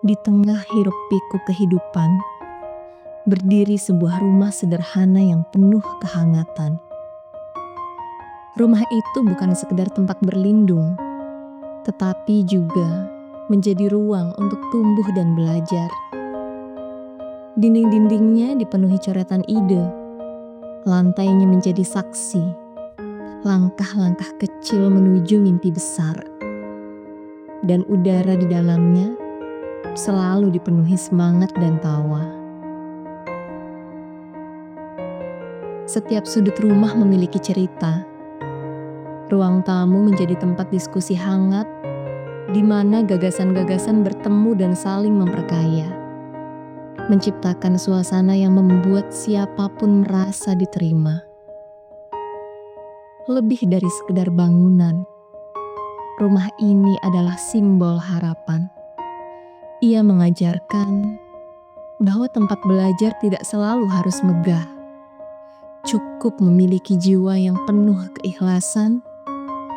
Di tengah hiruk-pikuk kehidupan, berdiri sebuah rumah sederhana yang penuh kehangatan. Rumah itu bukan sekedar tempat berlindung, tetapi juga menjadi ruang untuk tumbuh dan belajar. Dinding-dindingnya dipenuhi coretan ide, lantainya menjadi saksi, langkah-langkah kecil menuju mimpi besar. Dan udara di dalamnya selalu dipenuhi semangat dan tawa. Setiap sudut rumah memiliki cerita. Ruang tamu menjadi tempat diskusi hangat, di mana gagasan-gagasan bertemu dan saling memperkaya. Menciptakan suasana yang membuat siapapun merasa diterima. Lebih dari sekedar bangunan, rumah ini adalah simbol harapan. Ia mengajarkan bahwa tempat belajar tidak selalu harus megah. Cukup memiliki jiwa yang penuh keikhlasan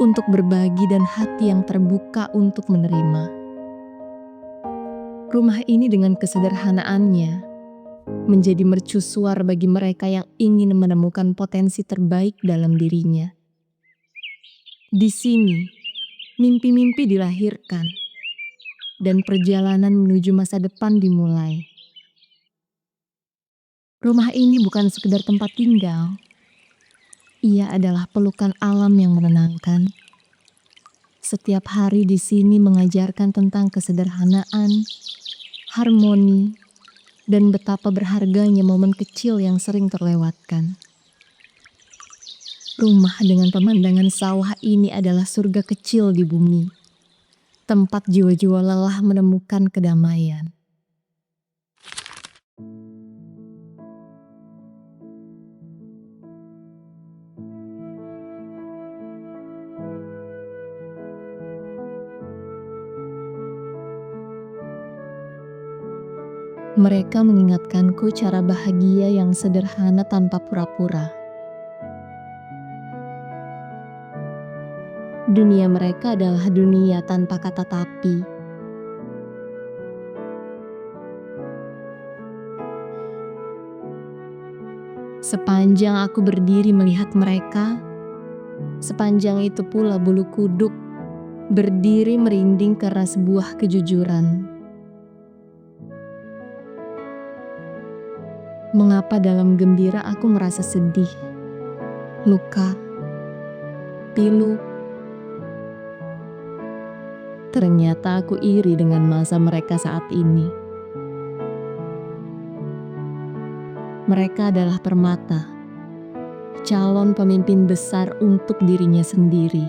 untuk berbagi dan hati yang terbuka untuk menerima. Rumah ini dengan kesederhanaannya menjadi mercusuar bagi mereka yang ingin menemukan potensi terbaik dalam dirinya. Di sini, mimpi-mimpi dilahirkan dan perjalanan menuju masa depan dimulai. Rumah ini bukan sekedar tempat tinggal. Ia adalah pelukan alam yang menenangkan. Setiap hari di sini mengajarkan tentang kesederhanaan, harmoni, dan betapa berharganya momen kecil yang sering terlewatkan. Rumah dengan pemandangan sawah ini adalah surga kecil di bumi. Tempat jiwa-jiwa lelah menemukan kedamaian. Mereka mengingatkanku cara bahagia yang sederhana tanpa pura-pura. Dunia mereka adalah dunia tanpa kata tapi. Sepanjang aku berdiri melihat mereka, sepanjang itu pula bulu kuduk berdiri merinding karena sebuah kejujuran. Mengapa dalam gembira aku merasa sedih, luka, pilu? Ternyata aku iri dengan masa mereka saat ini. Mereka adalah permata, calon pemimpin besar untuk dirinya sendiri.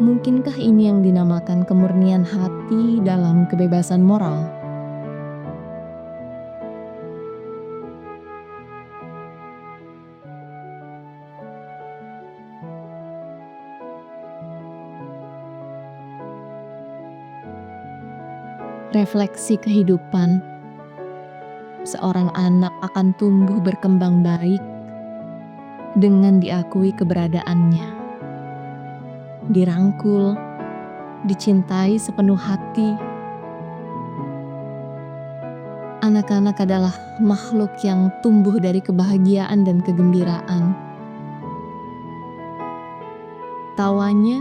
Mungkinkah ini yang dinamakan kemurnian hati dalam kebebasan moral? Refleksi kehidupan. Seorang anak akan tumbuh berkembang baik dengan diakui keberadaannya. Dirangkul, dicintai sepenuh hati. Anak-anak adalah makhluk yang tumbuh dari kebahagiaan dan kegembiraan. Tawanya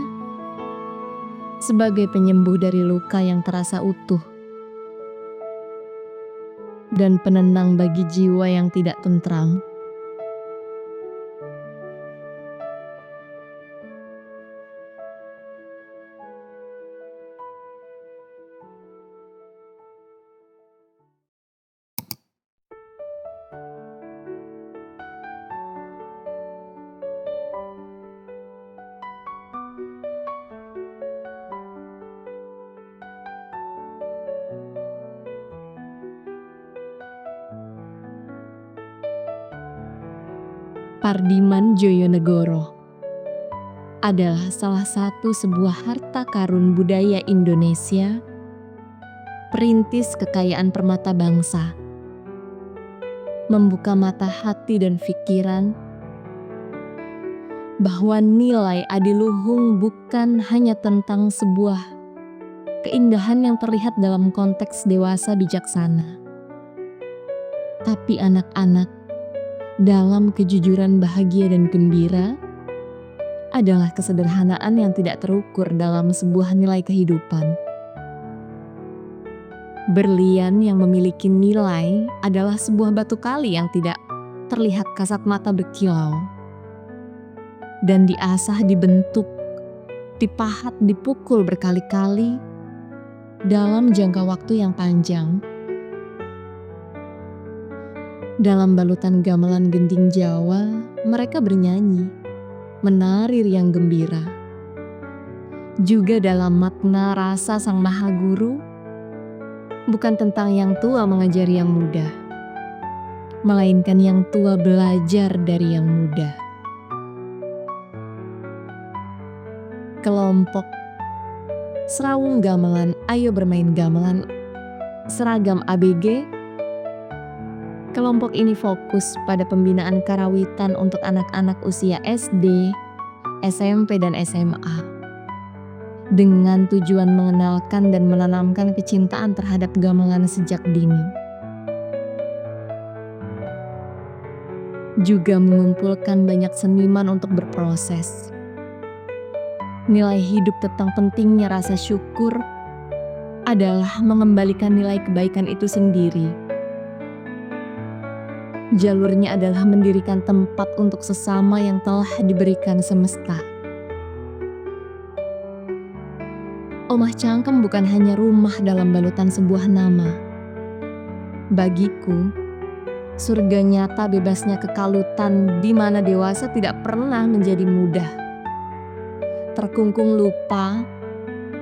sebagai penyembuh dari luka yang terasa utuh dan penenang bagi jiwa yang tidak tentram. Pardiman Djojonegoro adalah salah satu sebuah harta karun budaya Indonesia, perintis kekayaan permata bangsa, membuka mata hati dan pikiran bahwa nilai adiluhung bukan hanya tentang sebuah keindahan yang terlihat dalam konteks dewasa bijaksana, tapi anak-anak dalam kejujuran bahagia dan gembira adalah kesederhanaan yang tidak terukur dalam sebuah nilai kehidupan. Berlian yang memiliki nilai adalah sebuah batu kali yang tidak terlihat kasat mata berkilau, dan diasah, dibentuk, dipahat, dipukul berkali-kali dalam jangka waktu yang panjang. Dalam balutan gamelan gending Jawa, mereka bernyanyi, menari riang gembira. Juga dalam makna rasa Sang Maha Guru, bukan tentang yang tua mengajari yang muda, melainkan yang tua belajar dari yang muda. Kelompok Serawung Gamelan Ayo Bermain Gamelan Seragam ABG. Kelompok ini fokus pada pembinaan karawitan untuk anak-anak usia SD, SMP, dan SMA, dengan tujuan mengenalkan dan menanamkan kecintaan terhadap gamelan sejak dini. Juga mengumpulkan banyak seniman untuk berproses. Nilai hidup tentang pentingnya rasa syukur adalah mengembalikan nilai kebaikan itu sendiri. Jalurnya adalah mendirikan tempat untuk sesama yang telah diberikan semesta. Omah Cangkem bukan hanya rumah dalam balutan sebuah nama. Bagiku, surga nyata bebasnya kekalutan di mana dewasa tidak pernah menjadi mudah. Terkungkung lupa,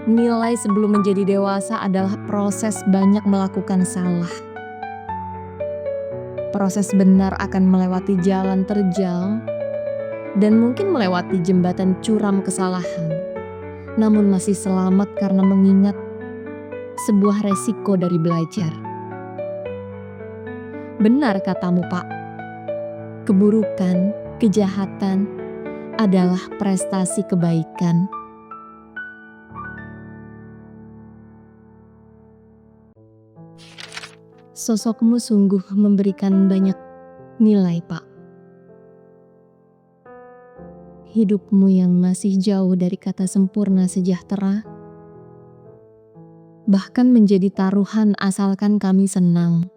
nilai sebelum menjadi dewasa adalah proses banyak melakukan salah. Proses benar akan melewati jalan terjal dan mungkin melewati jembatan curam kesalahan, namun masih selamat karena mengingat sebuah resiko dari belajar. Benar katamu, Pak, keburukan, kejahatan adalah prestasi kebaikan. Sosokmu sungguh memberikan banyak nilai, Pak. Hidupmu yang masih jauh dari kata sempurna sejahtera, bahkan menjadi taruhan asalkan kami senang.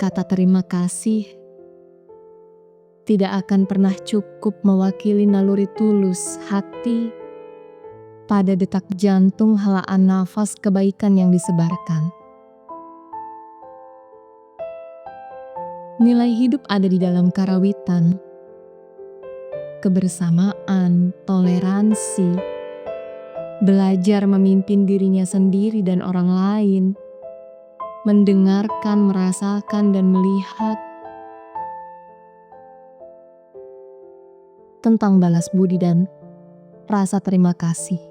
Kata terima kasih tidak akan pernah cukup mewakili naluri tulus hati pada detak jantung helaan nafas kebaikan yang disebarkan. Nilai hidup ada di dalam karawitan, kebersamaan, toleransi, belajar memimpin dirinya sendiri dan orang lain, mendengarkan, merasakan, dan melihat, tentang balas budi dan rasa terima kasih.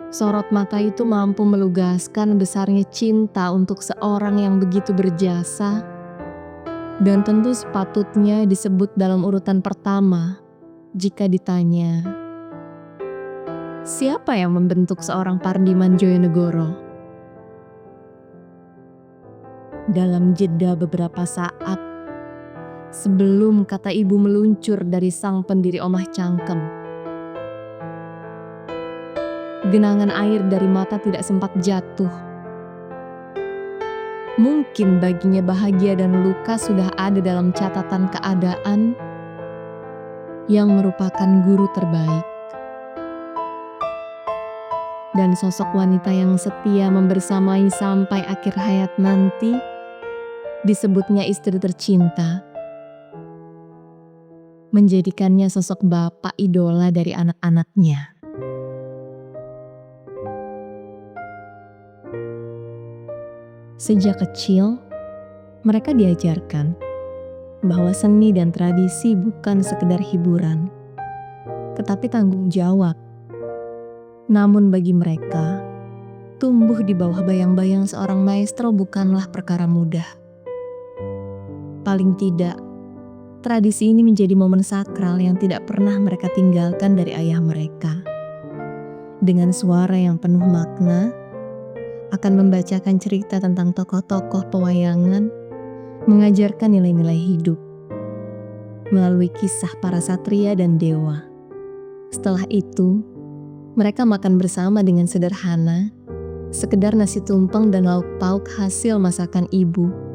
Sorot mata itu mampu melugaskan besarnya cinta untuk seorang yang begitu berjasa, dan tentu sepatutnya disebut dalam urutan pertama jika ditanya, siapa yang membentuk seorang Pardiman Djojonegoro? Dalam jeda beberapa saat sebelum kata ibu meluncur dari sang pendiri Omah Cangkem, genangan air dari mata tidak sempat jatuh. Mungkin baginya bahagia dan luka sudah ada dalam catatan keadaan yang merupakan guru terbaik. Dan sosok wanita yang setia membersamai sampai akhir hayat nanti disebutnya istri tercinta, menjadikannya sosok bapak idola dari anak-anaknya. Sejak kecil, mereka diajarkan bahwa seni dan tradisi bukan sekedar hiburan, tetapi tanggung jawab. Namun bagi mereka, tumbuh di bawah bayang-bayang seorang maestro bukanlah perkara mudah. Paling tidak, tradisi ini menjadi momen sakral yang tidak pernah mereka tinggalkan dari ayah mereka. Dengan suara yang penuh makna, akan membacakan cerita tentang tokoh-tokoh pewayangan, mengajarkan nilai-nilai hidup melalui kisah para satria dan dewa. Setelah itu, mereka makan bersama dengan sederhana, sekedar nasi tumpeng dan lauk pauk hasil masakan ibu.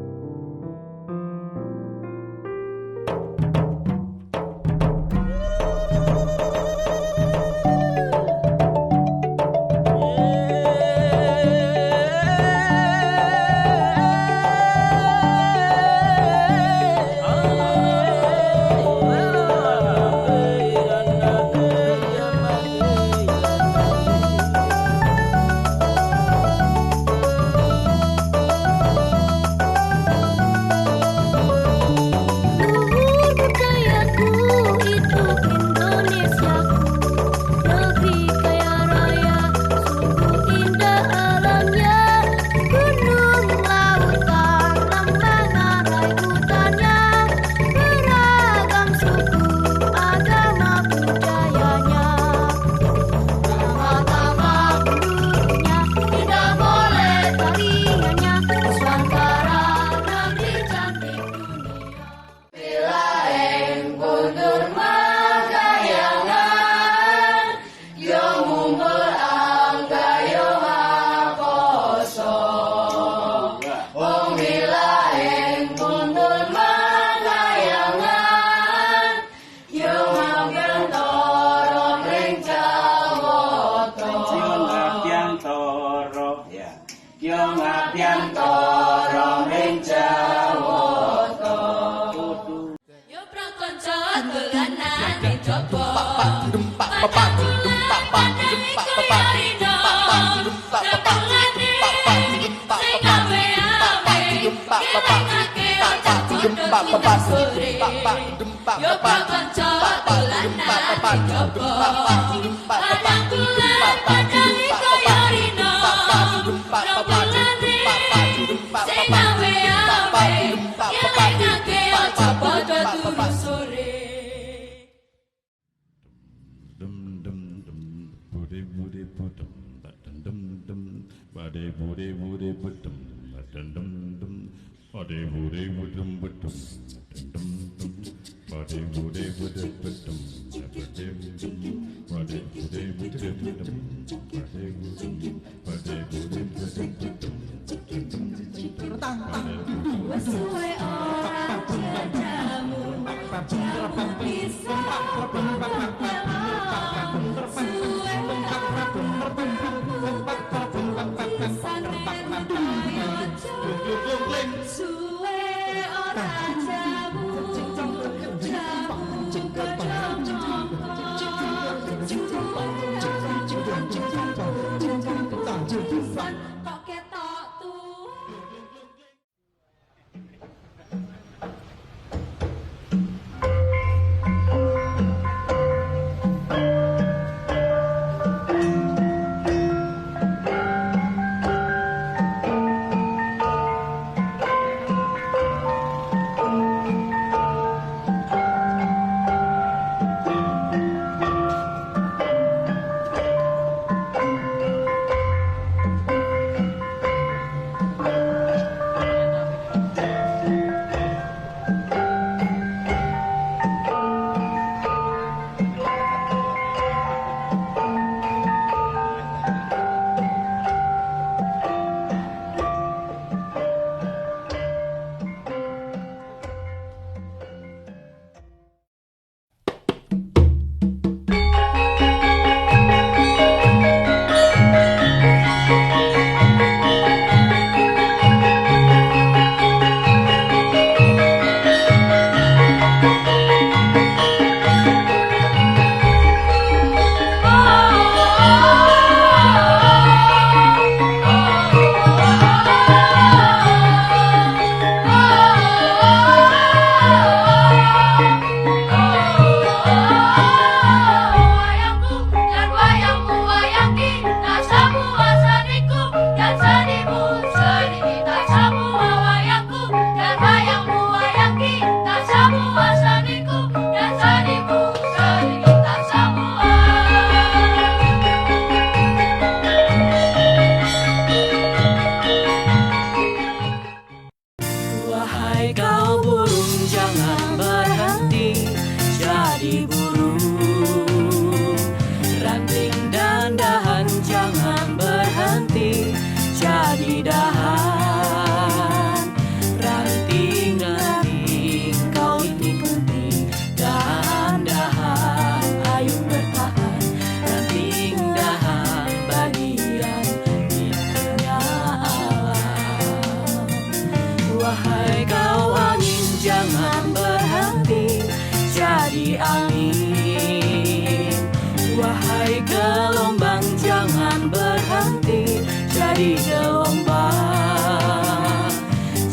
jadi gelombang.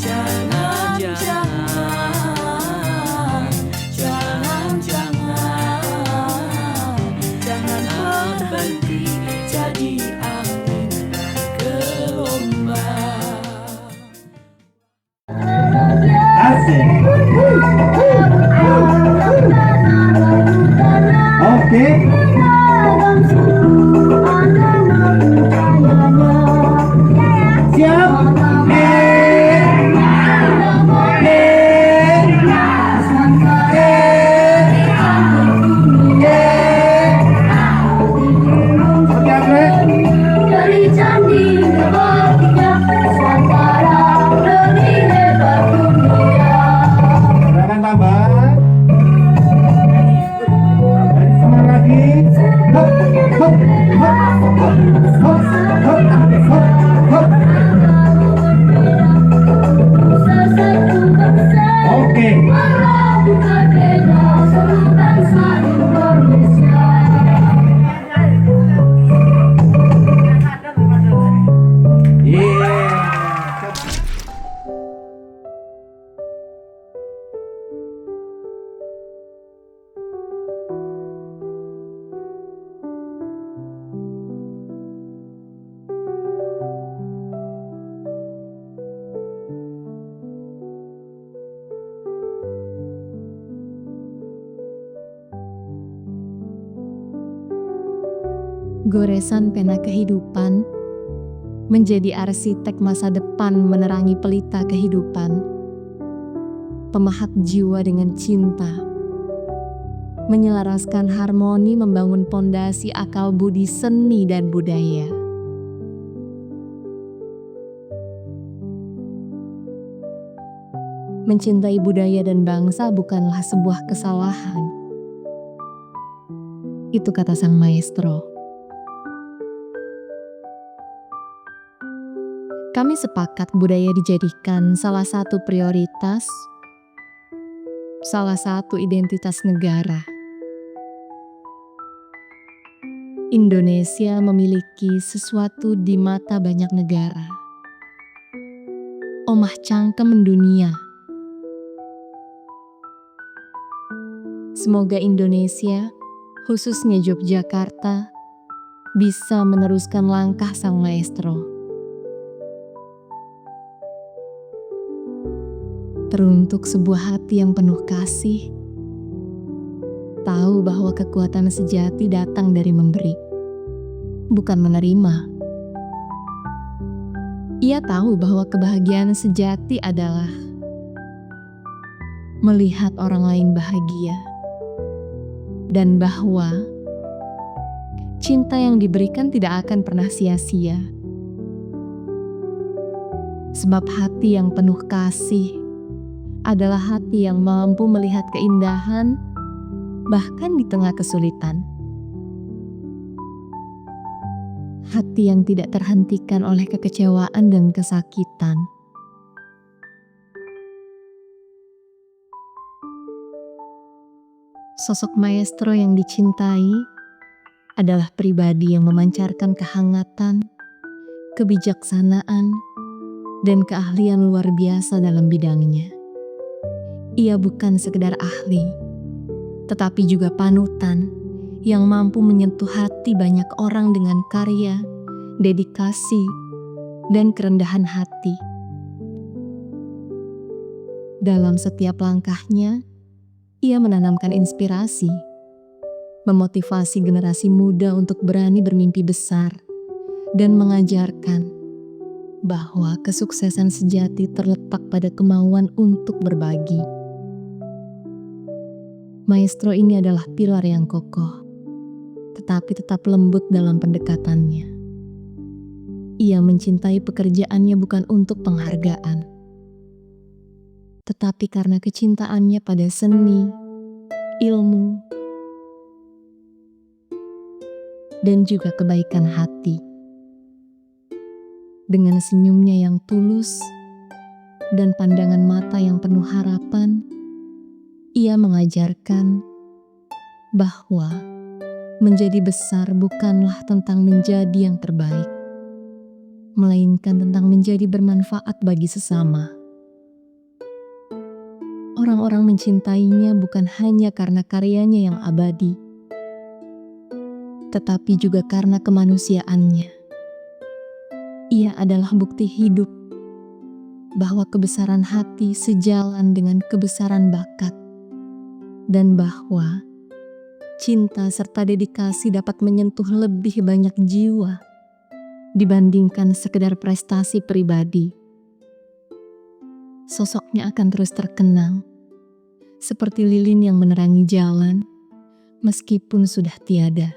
Jangan, jangan, jangan, jangan, jangan berhenti jadi angin gelombang. Asik. Oke. Siap. Dari candi ke bagian Nusantara lebih hebat dunia. Gerakan tambah. Dan semangat lagi. Hop, hop, hop, hop, hop, hop, hop, hop. Sesatu bangsa Oke. walau berbeda, seluruh bangsa Indonesia. Yeah. Goresan pena kehidupan menjadi arsitek masa depan, menerangi pelita kehidupan. Pemahat jiwa dengan cinta, menyelaraskan harmoni, membangun pondasi akal budi seni dan budaya. Mencintai budaya dan bangsa bukanlah sebuah kesalahan. Itu kata sang maestro. Kami sepakat budaya dijadikan salah satu prioritas, salah satu identitas negara. Indonesia memiliki sesuatu di mata banyak negara. Omah cangkem mendunia. Semoga Indonesia, khususnya Yogyakarta, bisa meneruskan langkah sang maestro. Teruntuk sebuah hati yang penuh kasih, tahu bahwa kekuatan sejati datang dari memberi, bukan menerima. Ia tahu bahwa kebahagiaan sejati adalah melihat orang lain bahagia, dan bahwa cinta yang diberikan tidak akan pernah sia-sia. Sebab hati yang penuh kasih adalah hati yang mampu melihat keindahan bahkan di tengah kesulitan. Hati yang tidak terhentikan oleh kekecewaan dan kesakitan. Sosok maestro yang dicintai adalah pribadi yang memancarkan kehangatan, kebijaksanaan, dan keahlian luar biasa dalam bidangnya. Ia bukan sekedar ahli, tetapi juga panutan yang mampu menyentuh hati banyak orang dengan karya, dedikasi, dan kerendahan hati. Dalam setiap langkahnya, ia menanamkan inspirasi, memotivasi generasi muda untuk berani bermimpi besar, dan mengajarkan bahwa kesuksesan sejati terletak pada kemauan untuk berbagi. Maestro ini adalah pilar yang kokoh, tetapi tetap lembut dalam pendekatannya. Ia mencintai pekerjaannya bukan untuk penghargaan, tetapi karena kecintaannya pada seni, ilmu, dan juga kebaikan hati. Dengan senyumnya yang tulus dan pandangan mata yang penuh harapan, ia mengajarkan bahwa menjadi besar bukanlah tentang menjadi yang terbaik, melainkan tentang menjadi bermanfaat bagi sesama. Orang-orang mencintainya bukan hanya karena karyanya yang abadi, tetapi juga karena kemanusiaannya. Ia adalah bukti hidup bahwa kebesaran hati sejalan dengan kebesaran bakat, dan bahwa cinta serta dedikasi dapat menyentuh lebih banyak jiwa dibandingkan sekedar prestasi pribadi. Sosoknya akan terus terkenang, seperti lilin yang menerangi jalan, meskipun sudah tiada.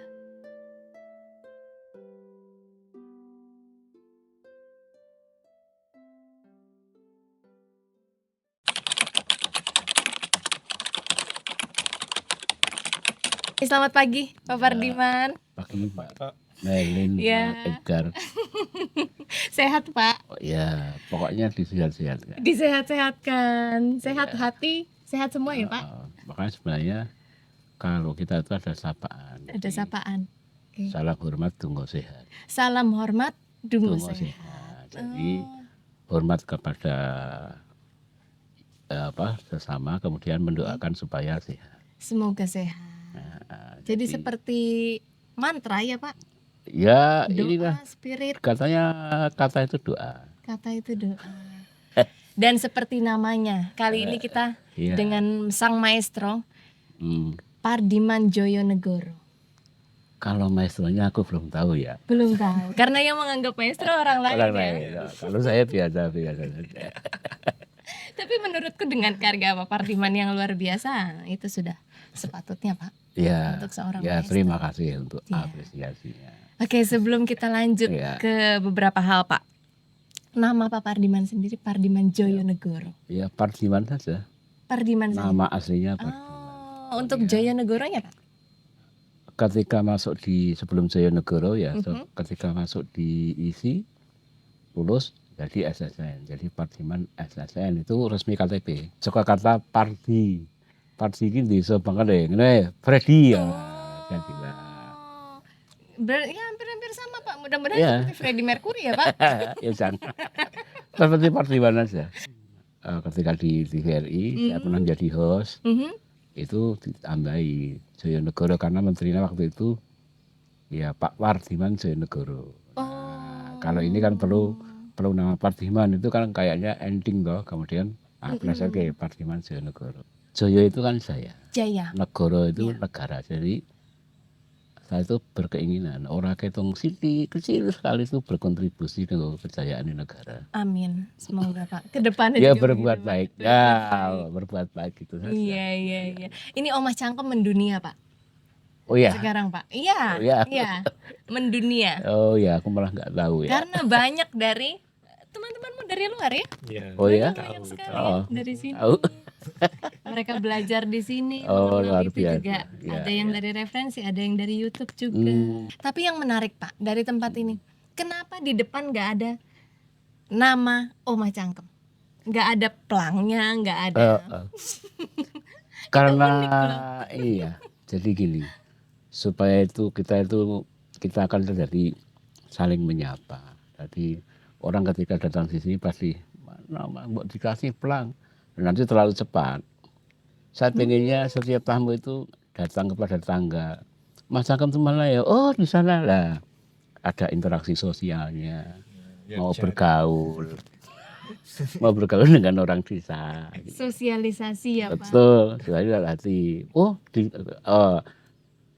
Selamat pagi, Pak Pardiman. Pagi Pak Melin, Ya. Pak Edgar. Sehat, Pak? Oh, ya, pokoknya disehat-sehat. Disehat-sehatkan. Sehat hati, sehat semua ya, Pak? Makanya sebenarnya kalau kita itu ada sapaan. Ada sapaan. Oke. Salam hormat, tunggu sehat. Salam hormat, dungu Tunggu sehat. sehat. Jadi hormat kepada sesama, kemudian mendoakan supaya sehat. Semoga sehat. Jadi seperti mantra ya, Pak? Ya, Doa, inilah spirit, katanya, kata itu doa. kata itu doa. Dan seperti namanya, kali ini kita Iya. dengan sang maestro, Hmm, Pardiman Djojonegoro. Kalau maestronya aku belum tahu ya. Belum tahu, karena yang menganggap maestro orang lain Orang ya. lain. Ya. Kalau saya biasa saja. Tapi menurutku dengan karya Pak Pardiman yang luar biasa, itu sudah sepatutnya, Pak. Ya, Untuk seorang ya maestro. terima kasih untuk Iya. apresiasinya. Oke, sebelum kita lanjut Iya. ke beberapa hal, Pak. Nama Pak Pardiman sendiri Pardiman Djojonegoro. Ya Pardiman saja. Pardiman saja. Nama aslinya Pardiman. Oh, untuk Djojonegoronya, Pak? Ketika masuk di sebelum Djojonegoro ya, Mhm. ketika masuk di ISI lulus jadi SSN. Jadi Pardiman SSN itu resmi KTP. Suka kata Pardi. Pardi ini desa banget deh. Ini Freddy ya. Saya bilang. Ya hampir-hampir sama, Pak. Mudah-mudahan Iya. seperti Freddie Mercury ya, Pak. Ya jangan. Seperti Pardiman aja. Ketika di TVRI saya pernah jadi host. Mhm. Itu ditambahi Djojonegoro karena menterinya waktu itu ya Pak Pardiman Djojonegoro. Oh. Kalau ini kan perlu nama Pardiman itu kan kayaknya ending toh, kemudian pleset ke Pardiman Djojonegoro. Joyo itu kan saya, Jaya. Negoro itu Ya. negara. Jadi saya itu berkeinginan orang ketung siti kecil sekali itu berkontribusi ke kejayaan di negara. Amin. Semoga, Pak. Kedepannya Ya juga berbuat begitu, Pak. baik. Berbuat Ya, baik. berbuat baik gitu saja. Iya. Ini Omah Cangkem mendunia, Pak. Oh ya. Sekarang, Pak. Iya. Oh, iya. Iya. Mendunia. Oh ya, aku malah nggak tahu ya. Karena banyak dari teman-temanmu dari luar ya. Oh ya. Banyak sekali Oh. dari sini. Tahu. Mereka belajar di sini. Oh, mengenal luar itu biasa. juga. Ya, Ada yang ya. dari referensi, ada yang dari YouTube juga. Tapi yang menarik, Pak, dari tempat ini, kenapa di depan nggak ada nama Omah Cangkem? Nggak ada pelangnya, nggak ada. Karena unik loh. iya, jadi gini, supaya itu kita akan terjadi saling menyapa. Jadi orang ketika datang di sini pasti mana mau dikasih pelang, dan nanti terlalu cepat. Saya pengennya setiap tamu itu datang kepada tetangga. Mas Cangkem itu mana ya? Oh di sana lah. Ada interaksi sosialnya, mau bergaul, mau bergaul dengan orang desa. Sosialisasi ya, Pak. Betul, sekali hati. Oh,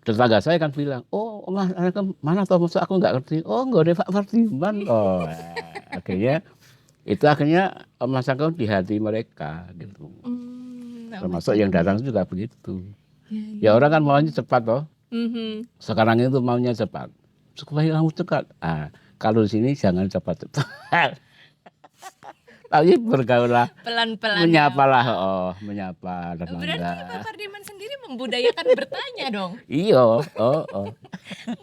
tetangga saya kan bilang, oh Mas Cangkem mana toh maksud aku nggak ngerti. Oh nggak ada Pak Pardiman. Oh, akhirnya Mas Cangkem di hati mereka gitu. Termasuk yang datang juga begitu. Ya orang kan maunya cepat toh. Sekarang itu maunya cepat. Supaya kamu cepat. Kalau di sini jangan cepat-cepat. Tapi bergaullah, Pelan-pelan. menyapalah, menyapa Berarti tetangga. Pak Pardiman sendiri membudayakan bertanya dong. Iya,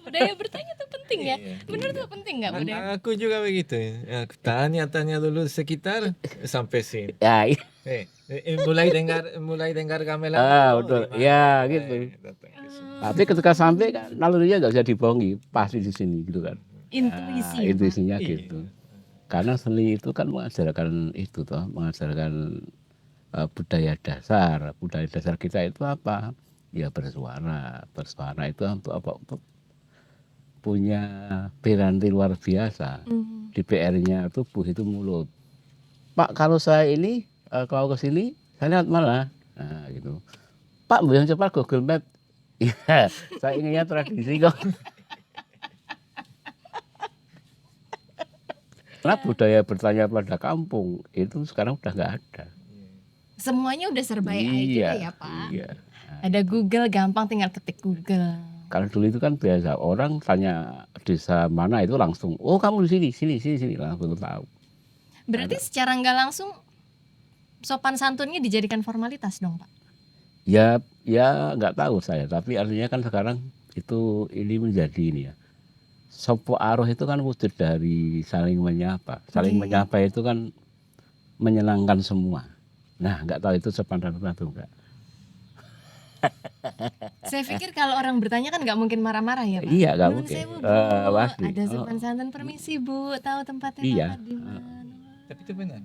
Budaya bertanya itu penting ya. Menurut lu penting nggak budaya? Aku juga begitu. Ya, tanya dulu sekitar sampai sini. ya, Mulai dengar gamelan. betul, di mana? ya gitu. Datang ke sini. Tapi ketika sampai kan nalurinya nggak bisa dibohongi, pasti di sini gitu kan. Intuisi. Nah, ya, Pak? intuisinya Iya. gitu. Karena seni itu kan mengajarkan itu toh, mengajarkan budaya dasar. Budaya dasar kita itu apa? Ya bersuara. Bersuara itu untuk apa? Untuk punya piranti luar biasa. Di PR-nya tubuh itu mulut. Pak, kalau saya ini kalau ke sini saya lihat mana? Nah, gitu. Pak, yang cepat Google Map. Iya, saya inginnya tradisi kok. Karena budaya bertanya pada kampung itu sekarang udah nggak ada. Semuanya udah serba AI gitu ya Pak. Iya. Ada Google, gampang tinggal ketik Google. Kalau dulu itu kan biasa orang tanya desa mana itu langsung, oh kamu di sini langsung tahu. Berarti secara nggak langsung sopan santunnya dijadikan formalitas dong Pak? Ya nggak tahu saya, tapi artinya kan sekarang itu ini menjadi ini ya. Sopo aruh itu kan wujud dari saling menyapa. Saling menyapa itu kan menyenangkan semua. Nah, nggak tahu itu sopan santun atau enggak. Saya pikir kalau orang bertanya kan nggak mungkin marah-marah ya Pak? Iya, nggak Nuhun mungkin. sewu, Bu. Pasti. Ada sopan santun, permisi Bu, tahu tempatnya Iya. Bapak di mana? Tapi itu benar.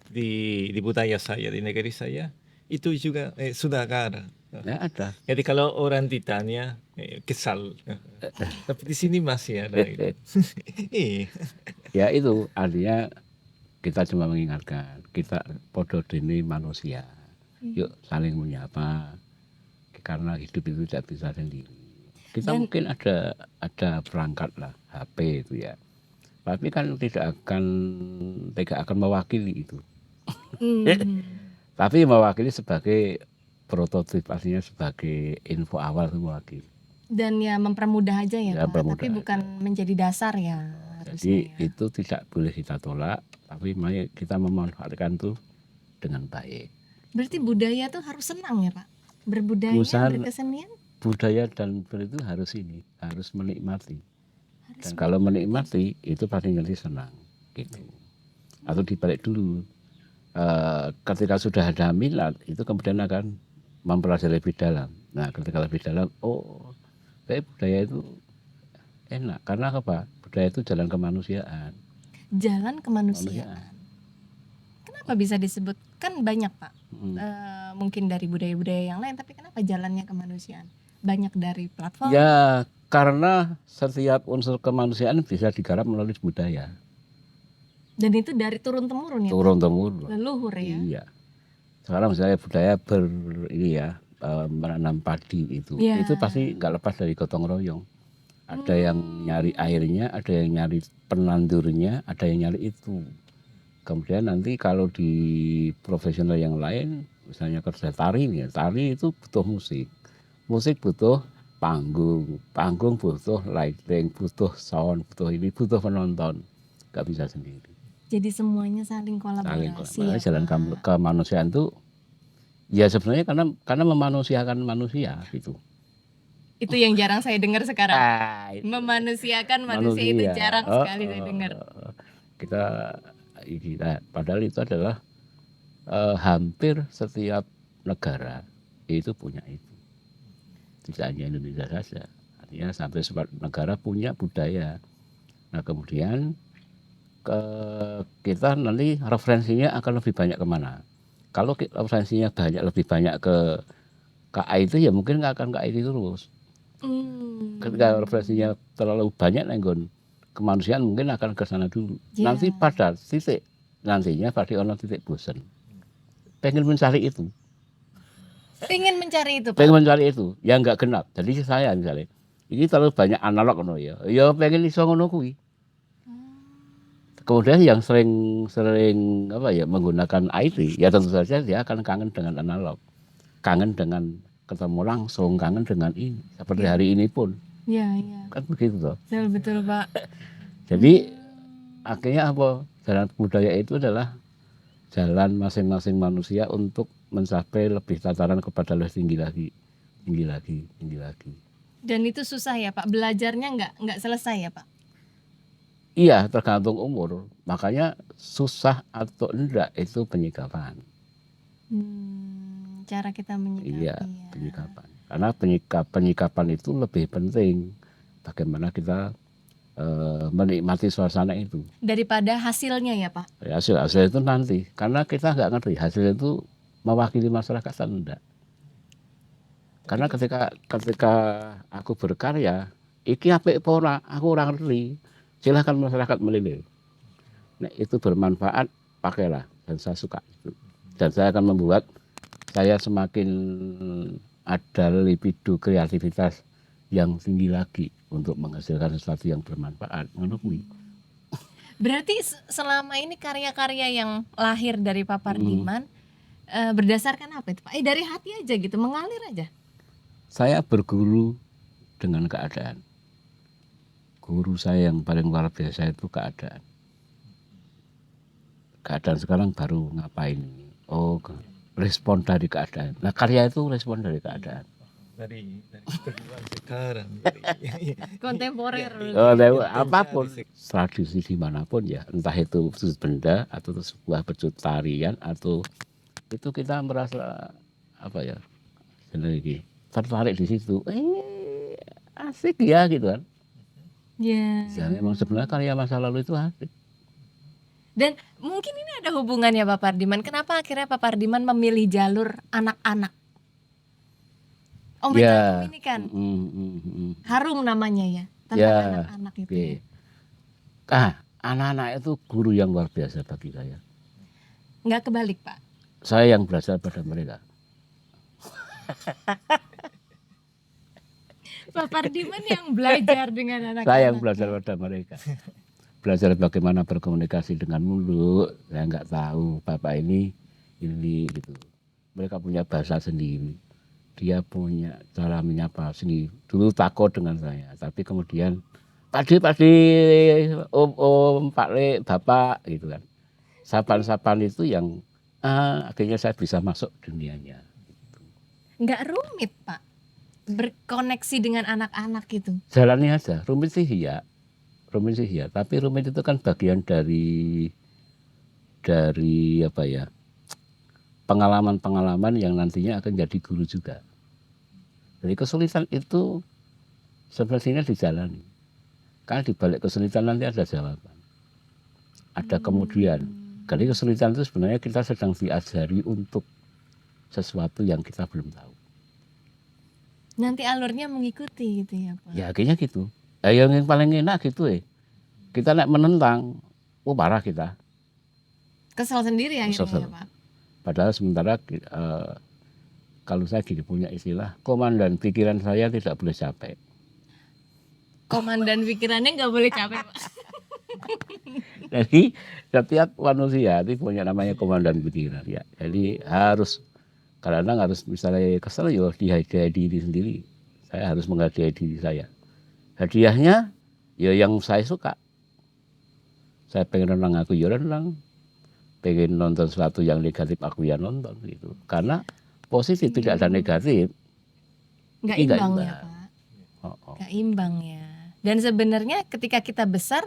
Di budaya saya, di negeri saya, itu juga sudah ada. Ya ada. Jadi kalau orang ditanya, kesal. Tapi di sini masih ada. Gitu. Iya. Ya itu artinya kita cuma mengingatkan kita podo dene manusia. Yuk saling menyapa karena hidup itu tidak bisa sendiri. Kita mungkin ada perangkat lah HP itu ya. Tapi kan tidak akan mewakili itu. Tapi mewakili sebagai prototip, artinya sebagai info awal itu mewakili. Dan ya mempermudah aja ya, Ya, Pak, tapi bukan menjadi dasar ya. Jadi harusnya ya. itu tidak boleh kita tolak, tapi mari kita memanfaatkan itu dengan baik. Berarti budaya tuh harus senang ya Pak? Berbudaya, berkesenian? Budaya dan itu harus menikmati. Dan kalau menikmati itu pasti nanti senang gitu. Atau dibalik dulu, ketika sudah ada minat itu kemudian akan mempelajari lebih dalam. Nah ketika lebih dalam, budaya itu enak karena apa? Budaya itu jalan kemanusiaan. Jalan kemanusiaan. Kenapa bisa disebut? Kan banyak Pak. Mungkin dari budaya-budaya yang lain, tapi kenapa jalannya kemanusiaan? Banyak dari platform. Ya karena setiap unsur kemanusiaan bisa digarap melalui budaya. Dan itu dari turun temurun ya. Turun temurun. Leluhur ya. Iya. Sekarang misalnya budaya menanam padi itu pasti nggak lepas dari gotong royong. Ada yang nyari airnya, ada yang nyari penandurnya, ada yang nyari itu. Kemudian nanti kalau di profesional yang lain, misalnya kerja tari nih, tari itu butuh musik. Musik butuh panggung, panggung butuh lighting, butuh sound, butuh penonton. Nggak bisa sendiri. Jadi semuanya saling kolaborasi. Ya, jalan kemanusiaan itu ya sebenarnya karena memanusiakan manusia gitu. Itu yang jarang saya dengar sekarang. Memanusiakan manusia itu jarang sekali saya dengar. Padahal itu adalah hampir setiap negara itu punya itu. Tidak hanya Indonesia saja. Artinya sampai semua negara punya budaya. Nah kemudian kita nanti referensinya akan lebih banyak kemana? Kalau referensinya lebih banyak ke KAI itu ya mungkin nggak akan KAI terus. Ketika referensinya terlalu banyak nenggon kemanusiaan mungkin akan ke sana dulu. Nanti pada titik nantinya pada orang titik bosan. Pengen mencari itu. Pengen mencari itu, Pak. Pengen mencari itu yang nggak genap. Jadi saya misalnya ini terlalu banyak analog ngono ya. Ya pengen iso ngono kuwi. Kemudian yang sering menggunakan IT ya tentu saja dia akan kangen dengan analog, kangen dengan ketemu langsung, kangen dengan ini seperti hari ini pun. Iya. Kan begitu toh. Betul Pak. Jadi akhirnya apa? Jalan budaya itu adalah jalan masing-masing manusia untuk mencapai lebih tataran kepada lebih tinggi lagi. Dan itu susah ya Pak. Belajarnya nggak selesai ya Pak. Iya, tergantung umur. Makanya susah atau enggak itu penyikapan. Cara kita menyikapi. Iya, penyikapan. Karena penyikapan itu lebih penting. Bagaimana kita menikmati suasana itu. Daripada hasilnya ya Pak. Ya, hasil itu nanti, karena kita nggak ngerti hasil itu mewakili masyarakat atau enggak. Karena ketika aku berkarya, iki apik apa ora, aku ora ngerti. Silahkan masyarakat menilai. Nah, itu bermanfaat, pakailah, dan saya suka itu. Dan saya akan membuat saya semakin ada libido kreativitas yang tinggi lagi untuk menghasilkan sesuatu yang bermanfaat. Ngono kuwi. Berarti selama ini karya-karya yang lahir dari Pak Pardiman berdasarkan apa itu Pak? Dari hati aja gitu, mengalir aja. Saya berguru dengan keadaan. Guru saya yang paling luar biasa itu keadaan. Keadaan sekarang baru ngapain ini? Oh, respon dari keadaan. Nah, karya itu respon dari keadaan. Dari kehidupan sekarang. Kontemporer. Apapun tradisi dimanapun ya, entah itu sudut benda atau sebuah bentuk tarian atau itu kita merasa apa ya, lagi tertarik di situ. Asik ya gitu kan. Ya. Ya memang sebenarnya karya masa lalu itu asik. Dan mungkin ini ada hubungannya Pak Pardiman. Kenapa akhirnya Pak Pardiman memilih jalur anak-anak? Om Ya. ini kan harum namanya ya, tentang Ya. anak-anak itu. Oke. Ya. Anak-anak itu guru yang luar biasa bagi saya. Nggak kebalik Pak. Saya yang belajar pada mereka. Pak Pardiman yang belajar dengan anak-anak. Saya yang belajar pada mereka. Belajar bagaimana berkomunikasi dengan mulut. Saya nggak tahu bapak ini gitu. Mereka punya bahasa sendiri. Dia punya cara menyapa sendiri. Dulu takut dengan saya, tapi kemudian Pakde, om, Pak Le, bapak gitu kan. Sapan-sapan itu yang akhirnya saya bisa masuk dunianya. Nggak rumit Pak berkoneksi dengan anak-anak itu. Jalani aja, rumit sih ya, tapi rumit itu kan bagian dari apa ya, pengalaman-pengalaman yang nantinya akan jadi guru juga. Jadi kesulitan itu sebenarnya dijalani, karena di balik kesulitan nanti ada jawaban, ada kemudian. Jadi kesulitan itu sebenarnya kita sedang diajari untuk sesuatu yang kita belum tahu. Nanti alurnya mengikuti gitu ya Pak. Ya akhirnya gitu. Yang paling enak gitu kita nak menentang, parah kita. Kesel sendiri akhirnya Kesel. ya Pak. Padahal sementara kalau saya gini punya istilah, komandan pikiran saya tidak boleh capek. Komandan pikirannya nggak boleh capek Pak. Jadi setiap manusia itu punya namanya komandan pikiran ya. Jadi kadang-kadang harus misalnya kesel ya dihadiahi diri sendiri. Saya harus menghadiahi diri saya. Hadiahnya ya yang saya suka. Saya pengen renang aku ya renang. Pengen nonton sesuatu yang negatif aku ya nonton gitu. Karena positif tidak ada negatif. Nggak Ini nggak imbang ya imbang. Pak. Nggak imbang ya. Dan sebenarnya ketika kita besar,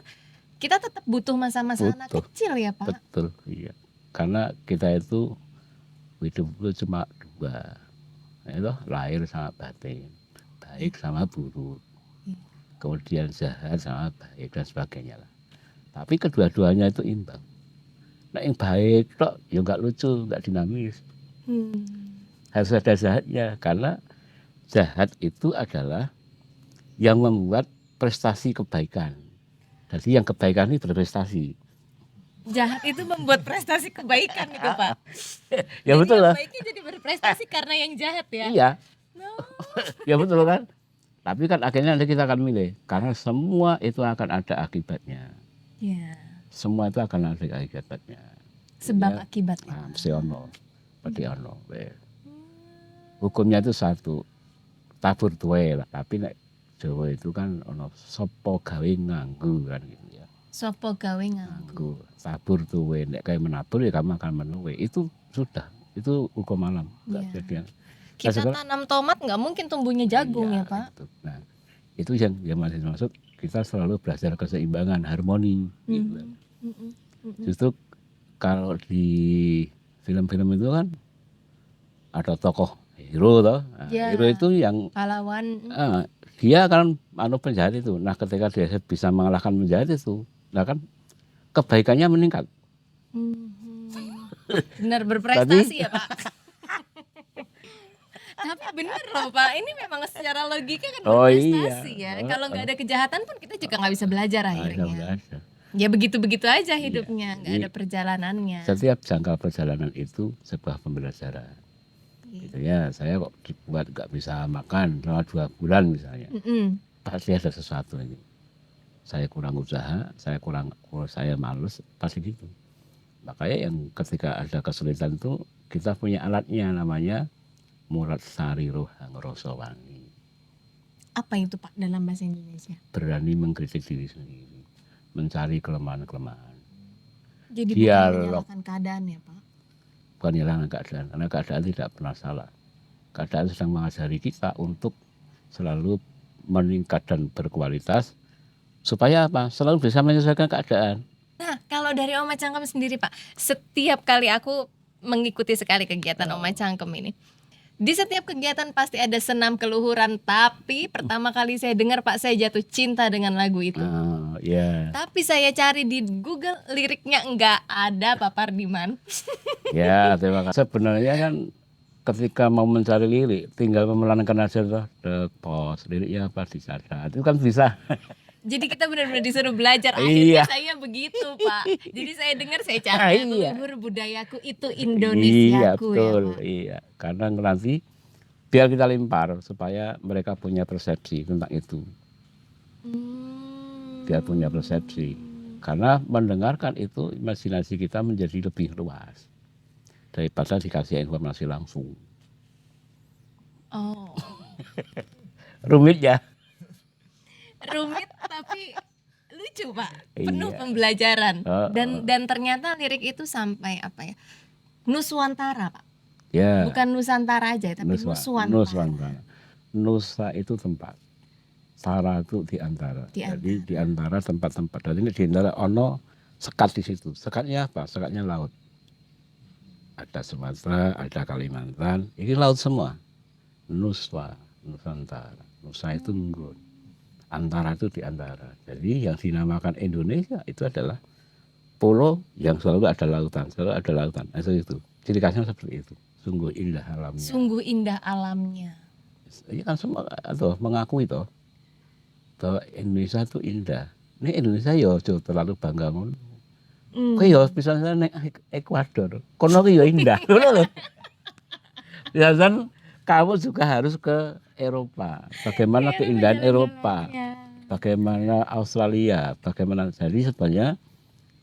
kita tetap butuh masa-masa anak Butuh. kecil ya Pak. Betul, iya. Karena kita itu hidup itu cuma dua, itu lahir sama batin, baik sama buruk, kemudian jahat sama baik dan sebagainya lah. Tapi kedua-duanya itu imbang. Nah yang baik kok ya nggak lucu, nggak dinamis. Harus ada jahatnya, karena jahat itu adalah yang membuat prestasi kebaikan. Jadi yang kebaikan ini berprestasi. Jahat itu membuat prestasi kebaikan itu Pak. Ya Jadi betul yang lah. baiknya jadi berprestasi karena yang jahat ya. Iya. No. Ya betul kan. Tapi kan akhirnya nanti kita akan milih, karena semua itu akan ada akibatnya. Ya. Semua itu akan ada akibatnya. Sebab Ya. akibatnya. Mesti ono, pasti ono. Hukumnya itu satu, tabur tuwe lah. Tapi nek Jawa itu kan ono sopo gawe nganggu kan gitu ya. Sopo gawe nganggo. Nganggu, tabur tuwe, nek kayak menabur ya kamu akan menuwe. Itu sudah, itu hukum alam. Nggak Iya. jadian. Kita sekarang- tanam tomat nggak mungkin tumbuhnya jagung Iya, ya Pak. Itu. Nah, itu yang masih maksud kita selalu belajar keseimbangan, harmoni. Gitu. Justru kalau di film-film itu kan ada tokoh hero toh. Nah, Ya. hero itu yang Pahlawan. Dia kan penjahat itu. Nah ketika dia bisa mengalahkan penjahat itu, nah kan kebaikannya meningkat. Benar berprestasi ya Pak. Tapi benar loh Pak, ini memang secara logika kan Oh, berprestasi iya. ya. Kalau nggak ada kejahatan pun kita juga nggak bisa belajar akhirnya. Belajar. Ya begitu-begitu aja hidupnya, nggak Iya. ada perjalanannya. Setiap jangka perjalanan itu sebuah pembelajaran. Gitu ya, saya kok dibuat nggak bisa makan selama 2 bulan misalnya. Mm-mm. Pasti ada sesuatu ini. Saya kurang usaha, saya males, pasti gitu. Makanya yang ketika ada kesulitan itu kita punya alatnya namanya Murad Sari Rohang Rosowangi. Apa itu Pak dalam bahasa Indonesia? Berani mengkritik diri sendiri, mencari kelemahan-kelemahan. Jadi Dialog. bukan menyalahkan keadaan ya Pak? Bukan hilangkan keadaan, karena keadaan tidak pernah salah. Keadaan sedang mengajari kita untuk selalu meningkat dan berkualitas supaya apa? Selalu bisa menyelesaikan keadaan. Nah, kalau dari Oma Cangkem sendiri Pak, setiap kali aku mengikuti sekali kegiatan Oma Cangkem ini, di setiap kegiatan pasti ada senam keluhuran, tapi pertama kali saya dengar Pak, saya jatuh cinta dengan lagu itu. Ya, Tapi saya cari di Google, liriknya enggak ada Pak Pardiman. ya terima kasih. Sebenarnya kan ketika mau mencari lirik, tinggal memelankan aja tuh, pos liriknya apa dicatat, itu kan bisa. Jadi kita benar-benar disuruh belajar. Akhirnya Iya. saya begitu Pak. Jadi saya dengar, saya cari Iya. luhur budayaku itu Iya Indonesiaku ya betul, Pak. iya. Karena nanti biar kita lempar supaya mereka punya persepsi tentang itu, biar punya persepsi. Karena mendengarkan itu imajinasi kita menjadi lebih luas daripada dikasih informasi langsung. Oh, Rumit ya. rumit tapi lucu Pak, penuh Iya. pembelajaran. Oh, Dan ternyata lirik itu sampai apa ya, Nuswantara Pak, Ya. bukan Nusantara aja tapi Nuswantara. Nuswantara. Nusa itu tempat. Tara itu di antara. Di Jadi di antara tempat-tempat. Dan ini di antara ono sekat di situ. Sekatnya apa? Sekatnya laut. Ada Sumatera, ada Kalimantan. Ini laut semua. Nuswa, Nusantara. Nusa itu nggon. Antara itu di antara. Jadi yang dinamakan Indonesia itu adalah pulau yang selalu ada lautan. Selalu ada lautan. Itu. Ciri khasnya seperti itu. Sungguh indah alamnya. Sungguh indah alamnya. Ini kan semua atau mengakui toh bahwa Indonesia itu indah. Ini Indonesia ya aja terlalu bangga ngono. Kowe ya misalnya nek Ekuador, kono ki ya indah. Ngono lho. Biasanya kamu juga harus ke Eropa. Bagaimana keindahan Eropa? Bagaimana Australia? Bagaimana jadi sebenarnya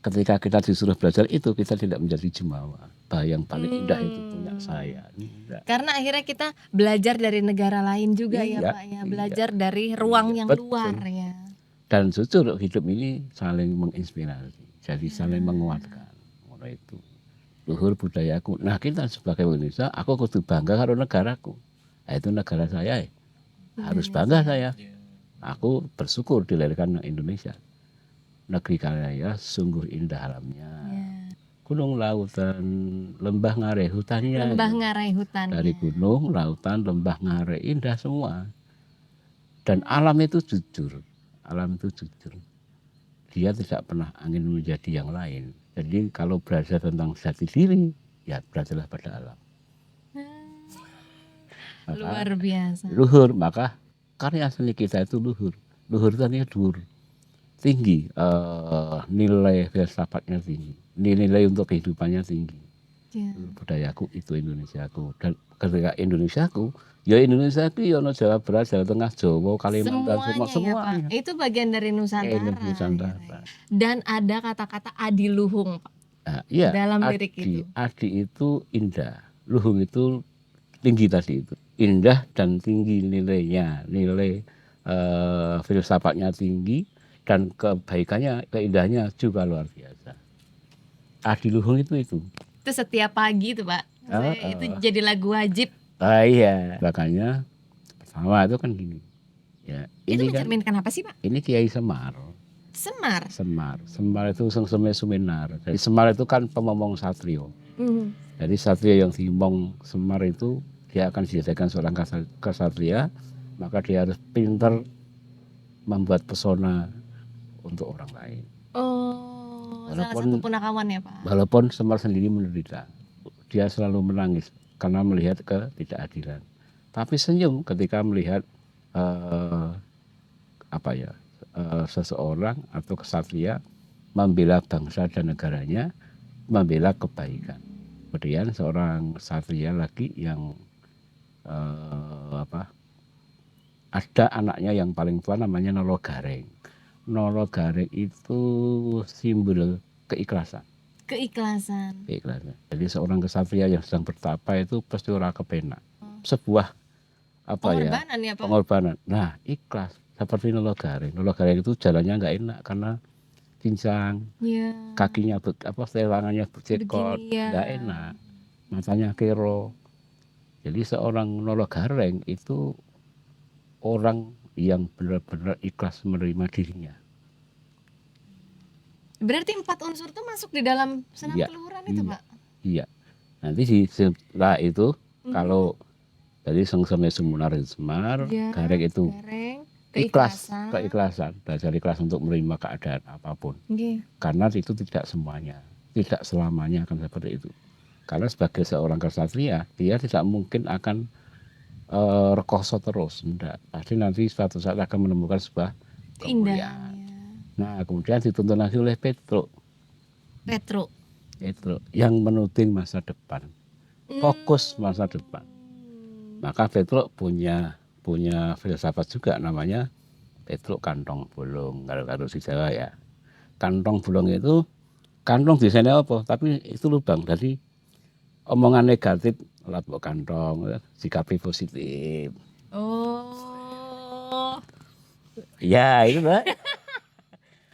ketika kita disuruh belajar itu kita tidak menjadi jumawa. Bahwa yang paling indah itu punya saya. Enggak. Karena akhirnya kita belajar dari negara lain juga ya Iya, Pak ya, iya. belajar dari ruang yang Betul. luar ya. Dan jujur hidup ini saling menginspirasi, jadi saling menguatkan. Ngono itu. Luhur budayaku. Nah kita sebagai Indonesia, aku kudu bangga karo negaraku. Nah, itu negara saya. Harus bangga saya. Aku bersyukur dilahirkan di Indonesia. Negeri kaya sungguh indah alamnya. Ya. Gunung, lautan, lembah ngarai, hutannya. Lembah ngarai hutan. Dari gunung, lautan, lembah ngarai, indah semua. Dan alam itu jujur. Alam itu jujur. Dia tidak pernah ingin menjadi yang lain. Jadi kalau belajar tentang jati diri, ya belajarlah pada alam. Maka, Luar biasa. luhur, maka karya seni kita itu luhur. Luhur itu artinya dhuwur. Tinggi, nilai filsafatnya tinggi. Nilai untuk kehidupannya tinggi. Ya. Budayaku itu Indonesiaku. Dan ketika Indonesiaku, ya Indonesiaku ya ono Jawa Barat, Jawa Tengah, Jawa, Kalimantan, Semuanya, semuanya. ya Pak. Itu bagian dari Nusantara. Nusantara. Dan ada kata-kata adiluhung Pak. Nah, iya, Dalam lirik itu. Adi itu indah, luhung itu tinggi tadi itu. Indah dan tinggi nilainya, nilai filsafatnya tinggi dan kebaikannya, keindahannya juga luar biasa. Adi luhung itu. Itu setiap pagi itu Pak. Itu jadi lagu wajib. Iya, makanya pertama itu kan gini. Ya, Itu ini kan mencerminkan apa sih Pak? ini Kiai Semar. Semar. Semar itu sengseme Sumenar. Jadi Semar itu kan pemomong satrio. Hmm. Jadi satria yang diomong Semar itu dia akan dijadikan seorang kesatria maka dia harus pintar membuat pesona untuk orang lain. Oh, salah Walaupun- satu punakawan ya Pak. Walaupun Semar sendiri menderita, dia selalu menangis karena melihat ketidakadilan. Tapi senyum ketika melihat seseorang atau kesatria membela bangsa dan negaranya, membela kebaikan. Kemudian seorang kesatria lagi yang ada anaknya yang paling tua namanya Nologareng. Nologareng itu simbol keikhlasan. Keikhlasan. Keikhlasan. Jadi seorang kesatria yang sedang bertapa itu pasti ora kepenak. Sebuah Pengorbanan ya Pak. pengorbanan. Nah, ikhlas seperti Nologareng. Nologareng itu jalannya nggak enak karena pincang, Iya. kakinya selangannya bercekot, Begini ya. nggak enak, matanya kero. Jadi seorang Nologareng itu orang yang benar-benar ikhlas menerima dirinya. Berarti 4 unsur itu masuk di dalam senam Iya, keluhuran itu iya. Pak. Iya. Nanti setelah itu kalau dari Sengseme Sumunar Semar, Iya, Gareng itu Gareng, ikhlas, keikhlasan. keikhlasan, belajar ikhlas untuk menerima keadaan apapun. Nggih. Karena itu tidak semuanya, tidak selamanya akan seperti itu. Karena sebagai seorang kesatria, dia tidak mungkin akan rekoso terus, enggak. Pasti nanti suatu saat akan menemukan sebuah kemuliaan. Indahnya. Nah, kemudian dituntun lagi oleh Petruk Petro. yang menuding masa depan, fokus masa depan. Maka Petruk punya filsafat juga namanya Petruk kantong bolong kalau di Jawa ya. Kantong bolong itu kantong di sana apa? Tapi itu lubang. Jadi omongan negatif lewat kantong, sikapi positif. Oh. Ya itu lah.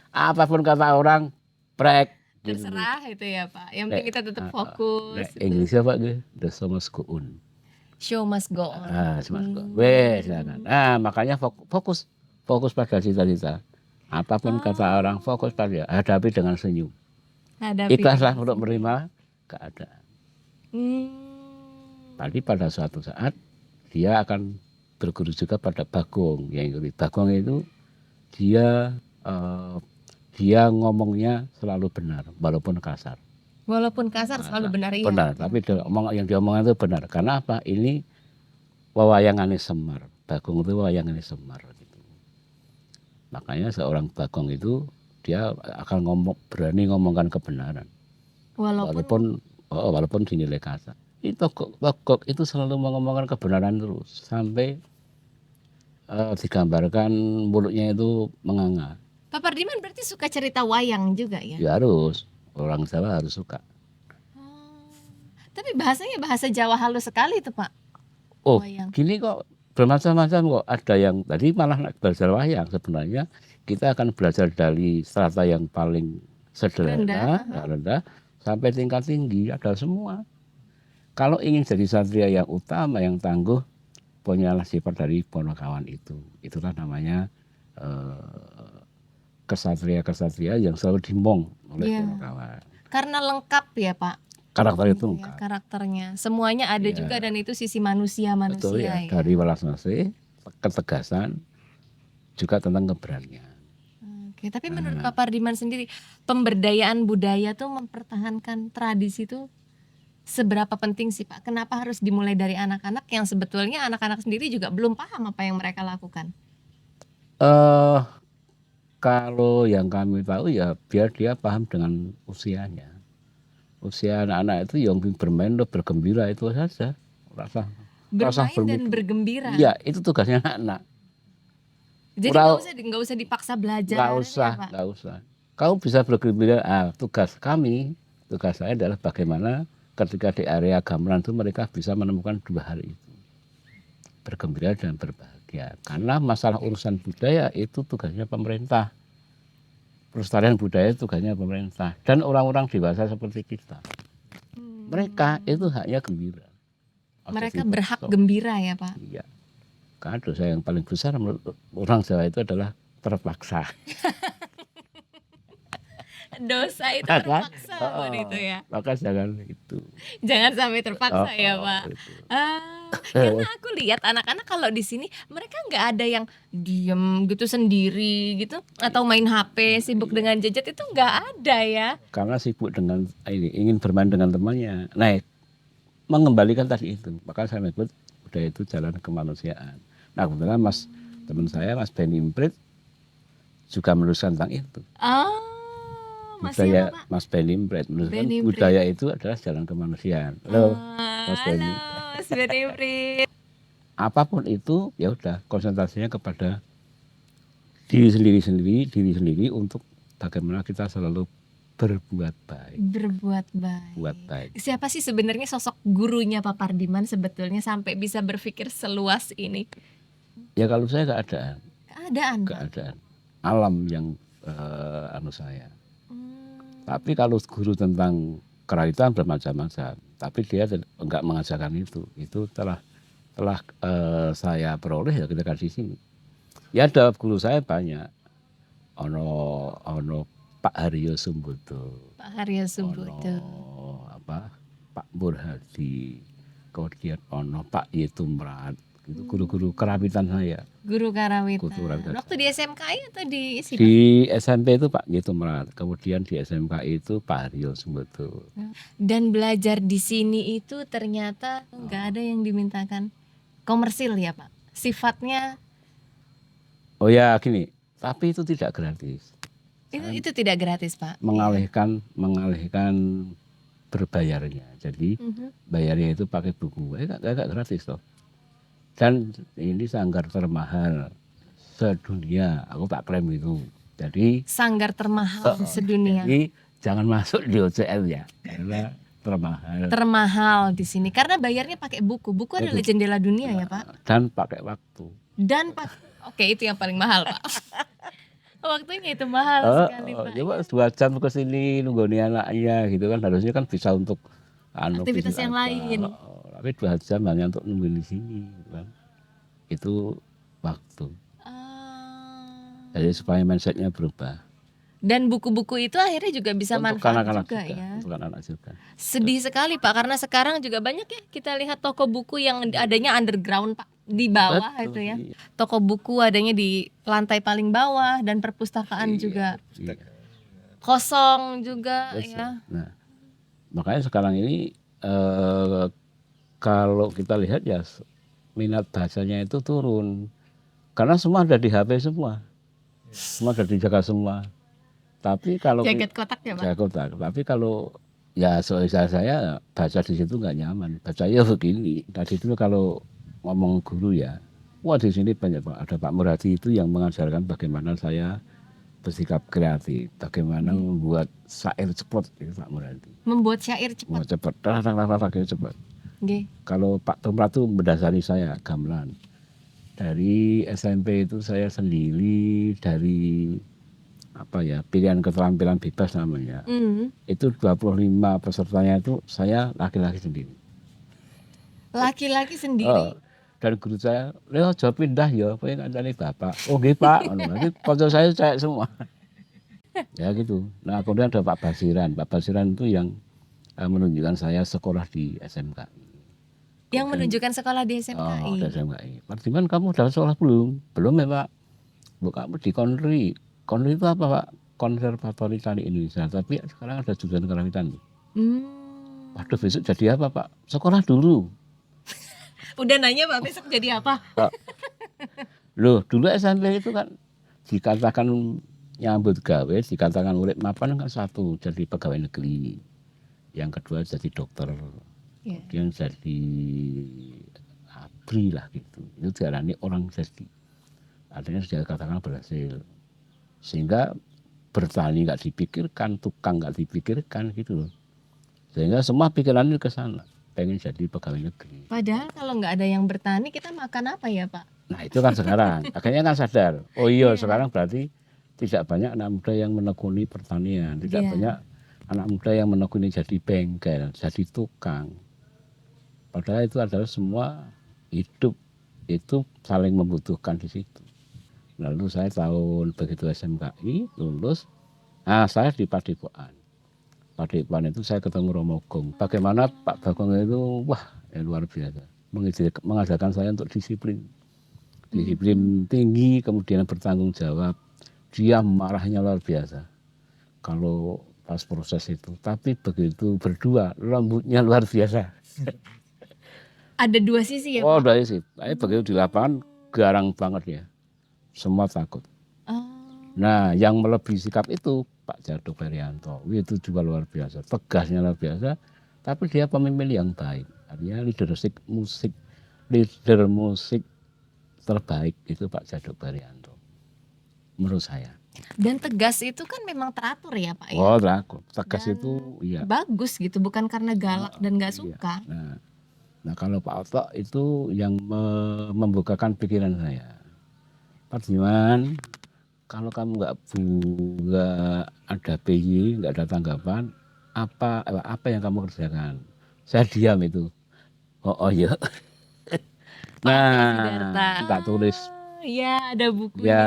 Apapun kata orang, prek. Terserah itu ya Pak. Yang penting kita tetap Nah, fokus. Inggrisnya apa gitu? The show must go on. Show must go on. Wes, silakan. Nah, makanya fokus pada cita-cita. Apapun kata orang, fokus pada hadapi dengan senyum. Hadapi. Ikhlaslah untuk menerima keadaan. Hmm. Tadi pada suatu saat dia akan berguru juga pada Bagong. Yang Bagong itu dia ngomongnya selalu benar, walaupun kasar. Walaupun kasar selalu benar iya. Benar, tapi yang diomongkan itu benar. Karena apa? Ini wewayangane Semar. Bagong itu wewayangane Semar. Gitu. Makanya seorang Bagong itu dia akan berani ngomongkan kebenaran. Walaupun dinilai kasar. Itu Bagong itu selalu mengomongkan kebenaran terus sampai digambarkan mulutnya itu menganga. Pak Pardiman berarti suka cerita wayang juga ya? Ya harus, orang Jawa harus suka. Tapi bahasanya bahasa Jawa halus sekali itu Pak. Oh, Wayang. gini kok bermacam-macam kok. Ada yang tadi malah belajar wayang. Sebenarnya kita akan belajar dari strata yang paling sederhana, rendah, sampai tingkat tinggi. Ada semua. Kalau ingin jadi satria yang utama, yang tangguh, punyalah sifat dari Ponokawan itu. Itulah namanya kesatria-kesatria yang selalu dimong oleh Ponokawan. Karena lengkap ya Pak. Karakter itu Ya, lengkap. karakternya. Semuanya ada Iya. juga dan itu sisi manusia-manusia Betul ya, ya. dari welas asih, ketegasan, juga tentang keberanian. Oke, tapi menurut Pak Pardiman sendiri, pemberdayaan budaya tuh mempertahankan tradisi itu seberapa penting sih Pak? Kenapa harus dimulai dari anak-anak yang sebetulnya anak-anak sendiri juga belum paham apa yang mereka lakukan? Kalau yang kami tahu ya biar dia paham dengan usianya. Usia anak-anak itu yang bermain dan bergembira itu saja. Rasa Bermain dan bergembira. Iya, itu tugasnya anak-anak. Jadi nggak usah dipaksa belajar. Nggak usah. Kamu bisa bergembira. Tugas saya adalah bagaimana ketika di area gamelan itu mereka bisa menemukan dua hal itu. Bergembira dan berbahagia. Karena masalah urusan budaya itu tugasnya pemerintah. Pelestarian budaya itu tugasnya pemerintah. Dan orang-orang dewasa seperti kita. Mereka itu haknya gembira. Mereka berhak gembira ya Pak? Iya. Karena dosa yang paling besar menurut orang Jawa itu adalah terpaksa. Dosa itu Maka, terpaksa oh, Pak itu ya. maka jangan itu. Jangan sampai terpaksa ya Oh, Pak. itu. Karena aku lihat anak-anak kalau di sini mereka nggak ada yang diem gitu sendiri gitu atau main HP sibuk dengan gadget itu nggak ada ya. Karena sibuk dengan ini, ingin bermain dengan temannya. Nah, mengembalikan tadi itu. Maka saya menyebut budaya itu jalan kemanusiaan. Nah, kebetulan teman saya Mas Benny Imprit juga menuliskan tentang itu. Oh, Mas Budaya siapa Pak? Mas Benny Imprit menuliskan Benny Imprit. budaya itu adalah jalan kemanusiaan. Halo, Mas Benny. Halo, Mas Benny Imprit. Apapun itu ya udah konsentrasinya kepada diri sendiri untuk bagaimana kita selalu berbuat baik, Berbuat baik. buat baik. Siapa sih sebenarnya sosok gurunya Pak Pardiman sebetulnya sampai bisa berpikir seluas ini? Ya kalau saya keadaan, Keadaan Pak. keadaan alam yang anu saya. Hmm. Tapi kalau guru tentang kerawitan bermacam-macam, tapi dia enggak mengajarkan itu. Itu telah saya peroleh ya ketika di sini. Ya ada guru saya banyak. Ono Pak Haryo Sumbuto, Pak Haryo Sumbuto. ono Pak Burhadi, kemudian ono Pak Yetumrat, itu guru-guru kerawitan saya. Guru karawitan. Guru karawitan. Waktu di SMKI atau di isi? Di SMP itu Pak Yetumrat, kemudian di SMK itu Pak Haryo Sumbuto. Dan belajar di sini itu ternyata nggak ada yang dimintakan komersil ya Pak. Sifatnya Oh ya gini, tapi itu tidak gratis. itu tidak gratis Pak. Mengalihkan berbayarnya. Jadi Mhm. bayarnya itu pakai buku, enggak gratis toh. Dan ini sanggar termahal sedunia, aku tak klaim itu. Jadi Sanggar termahal sedunia. jadi jangan masuk di OCL ya, karena termahal Termahal di sini karena bayarnya pakai buku. Buku adalah Itu. jendela dunia ya Pak. dan pakai waktu. Dan oke itu yang paling mahal Pak. Waktunya itu mahal sekali Pak. Coba 2 jam ke sini nunggoni anaknya gitu kan, harusnya kan bisa untuk Aktivitas bisnis yang apa. lain. Tapi 2 jam hanya untuk nungguin di sini gitu kan. Itu waktu. Ah. Jadi supaya mindsetnya berubah. Dan buku-buku itu akhirnya juga bisa Untuk manfaat anak-anak juga juga, ya. untuk anak-anak juga. Sedih sekali Pak karena sekarang juga banyak ya kita lihat toko buku yang adanya underground Pak di bawah Betul, itu ya. iya. Toko buku adanya di lantai paling bawah dan perpustakaan Iya, juga iya. kosong juga Betul. ya. Nah, makanya sekarang ini kalau kita lihat ya minat bacanya itu turun karena semua ada di HP semua ada dijaga semua. Tapi kalau Jaket kotak ya Pak. jaga kotak, tapi kalau ya soal saya baca di situ nggak nyaman. Bacanya begini. Tadi itu kalau ngomong guru ya, wah di sini banyak Pak. Ada Pak Muradi itu yang mengajarkan bagaimana saya bersikap kreatif, bagaimana membuat syair cepat itu Pak Muradi. Membuat syair Mau cepat. cepat, cepat. Nggih. Kalau Pak Tumra itu mendasari saya gamelan. Dari SMP itu saya sendiri dari pilihan keterampilan bebas namanya. Itu 25 pesertanya itu saya laki-laki sendiri. Laki-laki sendiri. Dan guru saya, "Leo aja pindah ya, pengen ngancani Bapak." "Oh nggih Pak." Nanti kanca saya cewek semua. Ya gitu. Nah, kemudian ada Pak Basiran. Pak Basiran itu yang menunjukkan saya sekolah di SMK. Yang menunjukkan sekolah di SMKI. Oh, di SMKI. Pardiman kamu udah sekolah belum? Belum ya Pak. Bu, kamu di Konri. Konri itu apa Pak? Konservatori Tari Indonesia. Tapi sekarang ada jurusan kerawitan. Waduh besok jadi apa Pak? Sekolah dulu. Udah nanya Pak besok jadi apa? Loh dulu SMP itu kan dikatakan nyambut gawe, dikatakan urip mapan kan satu jadi pegawai negeri. Yang kedua jadi dokter. Yeah. Kemudian jadi abri lah gitu. Itu diarani orang jadi. Artinya sudah katakan berhasil. Sehingga bertani nggak dipikirkan, tukang nggak dipikirkan gitu loh. Sehingga semua pikirannya ke sana, pengen jadi pegawai negeri. Padahal kalau nggak ada yang bertani kita makan apa ya Pak? Nah itu kan sekarang, akhirnya kan sadar. Oh iya sekarang berarti tidak banyak anak muda yang menekuni pertanian, tidak Iya. banyak anak muda yang menekuni jadi bengkel, jadi tukang. Padahal itu adalah semua hidup itu saling membutuhkan di situ. Lalu saya begitu SMKI lulus, Nah, saya di Padepokan. Padepokan itu saya ketemu Romo Gong. Bagaimana Pak Bagong itu, wah, luar biasa. Mengajarkan saya untuk disiplin. Disiplin tinggi, kemudian bertanggung jawab. Dia marahnya luar biasa. Kalau pas proses itu. Tapi begitu berdua, lembutnya luar biasa. Ada dua sisi ya Oh, Pak? udah sih. Tapi begitu di lapangan, garang banget ya. Semua takut. Oh. Nah, yang melebihi sikap itu Pak Jaduk Ferianto. Itu juga luar biasa. Tegasnya luar biasa. Tapi dia pemimpin yang baik. Artinya leader musik terbaik itu Pak Jaduk Ferianto. Menurut saya. Dan tegas itu kan memang teratur ya Pak ya? Oh, takut. Tegas Dan itu iya. bagus gitu, bukan karena galak dan nggak Iya. suka. Nah, kalau Pak Oto itu yang membukakan pikiran saya. Pak Diman, kalau kamu nggak ada PY, nggak ada tanggapan, apa yang kamu kerjakan? Saya diam itu. Oh iya. Nah, tak tulis. Ya, ada bukunya. Ya,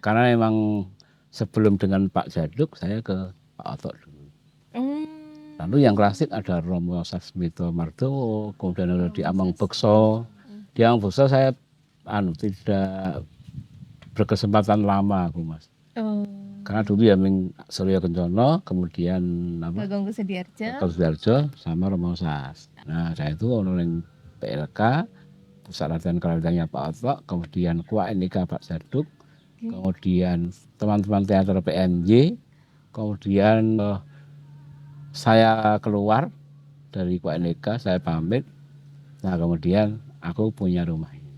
karena memang sebelum dengan Pak Jaduk, saya ke Pak Oto dulu. Lalu yang klasik ada Romo Sasmito Mardowo, kemudian ada di Amang Bekso. Di Amang Bekso saya tidak berkesempatan lama aku Mas. Oh. Karena dulu ya Ming Suryo Kencono, kemudian Bagong Kusediarjo. Kusediarjo sama Romo Sas. Nah, saya itu ono ning PLK, Pusat Latihan Kelantannya Pak Oto, kemudian KUA Pak Jaduk, kemudian teman-teman teater PMJ, kemudian saya keluar dari KUA, saya pamit. Nah, kemudian aku punya rumah ini.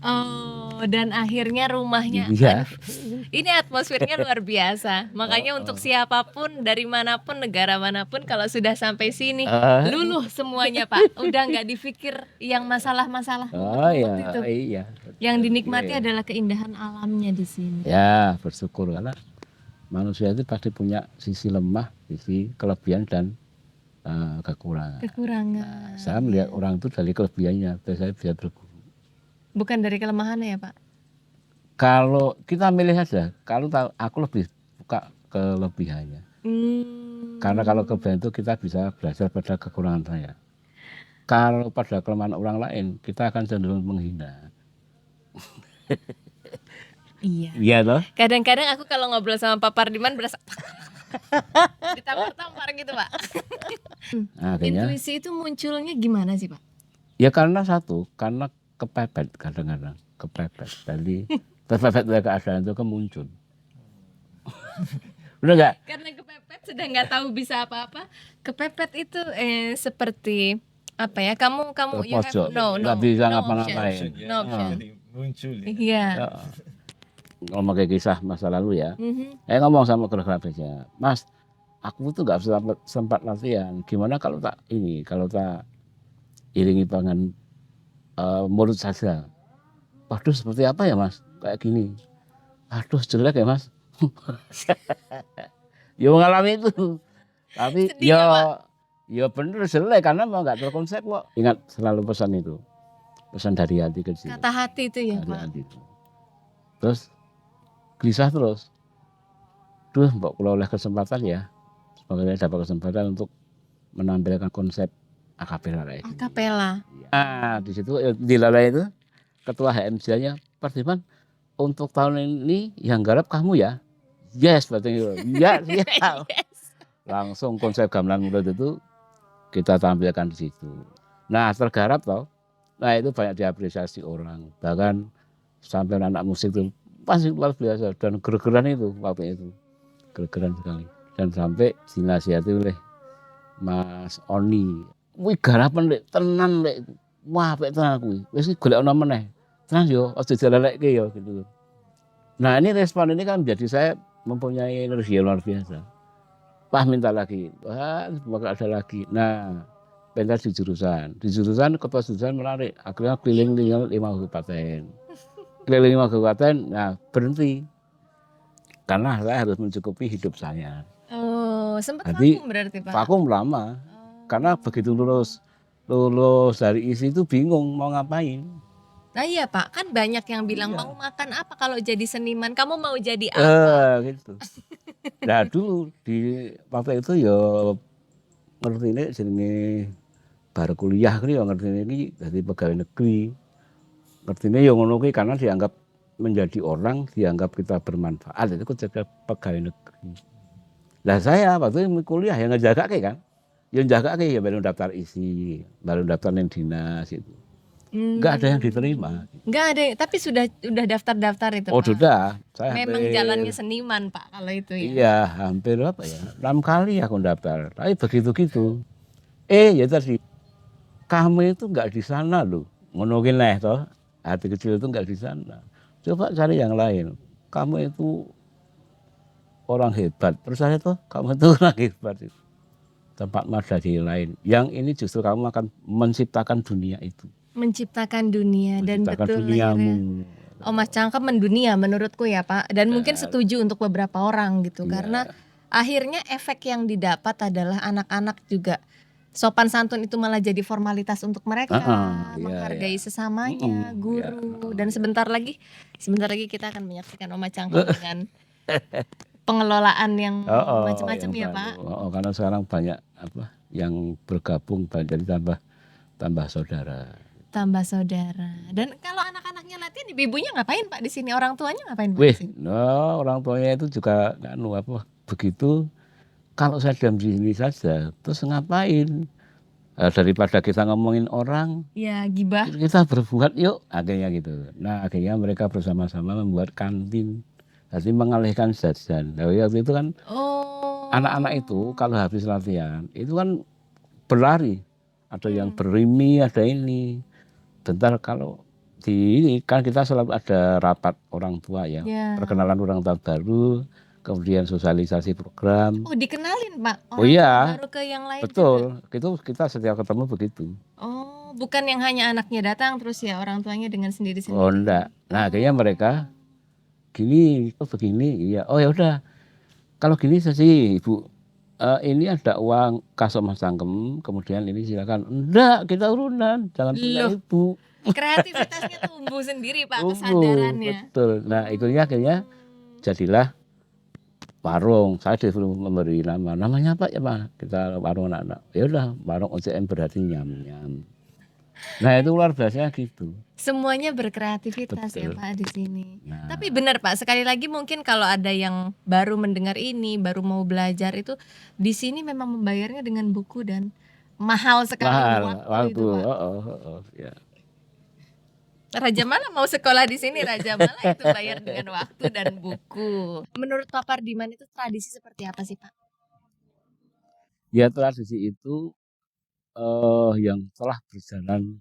Oh, dan akhirnya rumahnya. Iya. Aduh, ini atmosfernya luar biasa. Makanya untuk siapapun dari manapun, negara manapun, kalau sudah sampai sini luluh semuanya Pak. Udah nggak dipikir yang masalah-masalah. Oh iya, Itu. iya. Yang dinikmati Iya, iya. adalah keindahan alamnya di sini. Ya, bersyukur karena manusia itu pasti punya sisi lemah, sisi kelebihan dan kekurangan. Kekurangan. Saya melihat orang itu dari kelebihannya, terus saya bisa berguru. Bukan dari kelemahannya ya Pak? Kalau kita milih saja, kalau aku lebih suka kelebihannya. Karena kalau kelebihan itu kita bisa belajar pada kekurangan saya. Kalau pada kelemahan orang lain, kita akan cenderung menghina. Iya. Iya toh? Kadang-kadang aku kalau ngobrol sama Pak Pardiman berasa ditampar-tampar gitu Pak. Nah, akhirnya, Intuisi itu munculnya gimana sih Pak? ya karena karena kepepet kadang-kadang, kepepet. Jadi terpepet oleh keadaan itu muncul. Udah nggak? Karena kepepet sudah nggak tahu bisa apa-apa. Kepepet itu seperti apa ya? Kamu you have Terpojok, no nggak bisa no ngapa-ngapain. option. No option. Jadi muncul ya. Iya. Ya, ngomong kayak kisah masa lalu ya. Mhm. Ngomong sama koreografernya, Mas, aku tuh nggak sempat latihan. Gimana kalau tak iringi dengan mulut saja. Waduh, seperti apa ya Mas? Kayak gini. Aduh, jelek ya Mas. Ya mengalami itu. Tapi Sedih ya, ya bener jelek karena mau nggak terkonsep kok. Ingat selalu pesan itu. Pesan dari hati kecil. Kata hati itu ya Dari Pak. hati itu. Terus gelisah terus. Duh, mbok kula oleh kesempatan ya. Semoga saya dapat kesempatan untuk menampilkan konsep akapela kayak gini. Akapela. Nah, di situ di Lala itu ketua HMJ-nya, Pak Diman, untuk tahun ini yang garap kamu ya. Yes, berarti itu. Ya, siap. Langsung konsep gamelan mulut itu kita tampilkan di situ. Nah, tergarap toh. Nah, itu banyak diapresiasi orang. Bahkan sampai anak musik itu pasti luar biasa dan geger-geran itu waktu itu. Geger-geran sekali. Dan sampai dinasihati oleh Mas Oni. Wih garapan lek tenan lek. Wah, apik tenan kuwi. Wis golek ana meneh. Tenan yo, aja dilelekke yo gitu. Nah, ini respon ini kan menjadi saya mempunyai energi yang luar biasa. Wah, minta lagi. Wah, semoga ada lagi. Nah, pentas di jurusan. Di jurusan ketua jurusan menarik. Akhirnya keliling 5 kabupaten. Keliling 5 kabupaten, nah berhenti. Karena saya harus mencukupi hidup saya. Oh, sempat Jadi, vakum berarti Pak. Vakum lama. Karena begitu lulus dari isi itu bingung mau ngapain. Nah iya Pak, kan banyak yang bilang Iya. mau makan apa kalau jadi seniman, kamu mau jadi apa? Gitu. Nah dulu di waktu itu ya ngerti ini jenenge baru kuliah kuwi ya ngerti ini dadi pegawai negeri. Ngertine ya ngono kuwi karena dianggap menjadi orang dianggap kita bermanfaat itu ketika pegawai negeri. Lah saya waktu itu kuliah ya ngejagake kan. Ya njagake ya baru daftar isi, baru daftar ning dinas itu. Enggak ada yang diterima. Enggak ada, tapi udah daftar-daftar itu Oh Pak. sudah, saya Memang hampir, jalannya seniman Pak kalau itu ya. iya hampir apa ya 6 kali aku daftar. Tapi begitu gitu. Ya tadi kamu itu enggak di sana loh. Ngono ki neh toh. Hati kecil itu enggak di sana. Coba cari yang lain. Kamu itu orang hebat. Terus saya tuh kamu itu orang hebat. Tempat ada di lain. Yang ini justru kamu akan menciptakan dunia itu. Menciptakan dunia dan Menciptakan betul duniamu. akhirnya Mas Cangkem mendunia menurutku ya Pak. Dan mungkin Nah, setuju untuk beberapa orang gitu. iya. Karena akhirnya efek yang didapat adalah anak-anak juga sopan santun itu malah jadi formalitas untuk mereka, Iya, menghargai iya. sesamanya, Mm-mm, guru. iya. Dan sebentar lagi kita akan menyaksikan Oma Cangkem dengan pengelolaan yang macam-macam ya yang Pak. baru. Karena sekarang banyak apa yang bergabung jadi tambah saudara. Tambah saudara. Dan kalau anak-anaknya latihan, ibu-ibunya ngapain Pak di sini? Orang tuanya ngapain Pak di Wih, sini? orang tuanya itu juga begitu. Kalau saya diam di sini saja, terus ngapain? Daripada kita ngomongin orang, Ya gibah. kita berbuat yuk, akhirnya gitu. Nah akhirnya mereka bersama-sama membuat kantin, jadi mengalihkan jajan. Nah waktu itu kan Oh. anak-anak itu kalau habis latihan itu kan berlari, ada yang berimi, ada ini. Bentar kalau di ini kan kita selalu ada rapat orang tua ya, Ya. perkenalan orang tua baru, kemudian sosialisasi program. Oh dikenalin Pak? Oh Orang iya, tua baru ke yang lain juga? betul. Itu kita setiap ketemu begitu. Oh, bukan yang hanya anaknya datang terus ya orang tuanya dengan sendiri-sendiri. Oh enggak. Nah akhirnya mereka gini, begini, iya. Oh ya udah. Kalau gini sih Ibu, ini ada uang kas Mas Cangkem, kemudian ini silakan. Enggak, kita urunan, jangan punya Loh. Ibu. Kreativitasnya tumbuh sendiri Pak, Tumbuh, kesadarannya. betul. Nah itunya akhirnya jadilah warung. Saya disuruh memberi nama. Namanya apa ya Pak? Kita warung anak-anak. Ya udah, warung OCM berarti nyam-nyam. Nah itu luar biasa gitu. Semuanya berkreativitas ya Betul. Pak di sini. Nah, Tapi benar Pak, sekali lagi mungkin kalau ada yang baru mendengar ini, baru mau belajar itu di sini memang membayarnya dengan buku dan mahal sekali waktu itu Pak. Ya. Raja Mala mau sekolah di sini, Raja Mala itu bayar dengan waktu dan buku. Menurut Pak Pardiman itu tradisi seperti apa sih Pak? Ya tradisi itu yang telah berjalan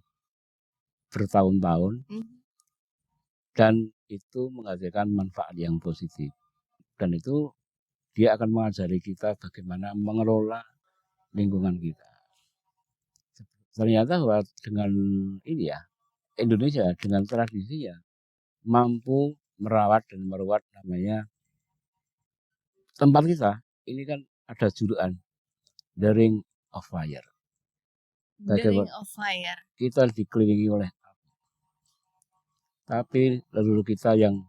bertahun-tahun dan itu menghasilkan manfaat yang positif. Dan itu dia akan mengajari kita bagaimana mengelola lingkungan kita. Ternyata bahwa dengan ini ya, Indonesia dengan tradisi ya mampu merawat dan merawat namanya tempat kita. Ini kan ada julukan The Ring of Fire. The Ring of Fire. Kita dikelilingi oleh api. Tapi leluhur kita yang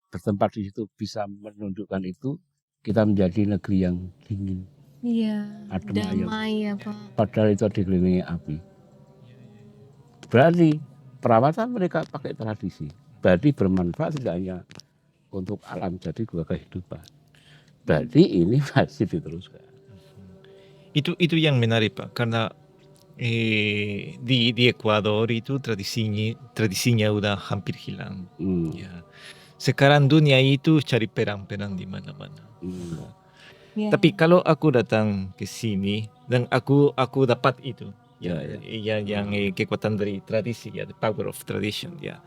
bertempat di situ bisa menundukkan itu, kita menjadi negeri yang dingin. Iya, Adem ayem. damai ya Pak. Padahal itu dikelilingi api. Berarti perawatan mereka pakai tradisi. Berarti bermanfaat tidak hanya untuk alam, jadi juga kehidupan. Berarti ini masih diteruskan. Itu yang menarik Pak, karena di Ekuador itu tradisinya udah hampir hilang. Ya. Sekarang dunia itu cari perang-perang di mana-mana. Ya. Tapi kalau aku datang ke sini dan aku dapat itu, yang kekuatan dari tradisi, ya, the power of tradition, ya.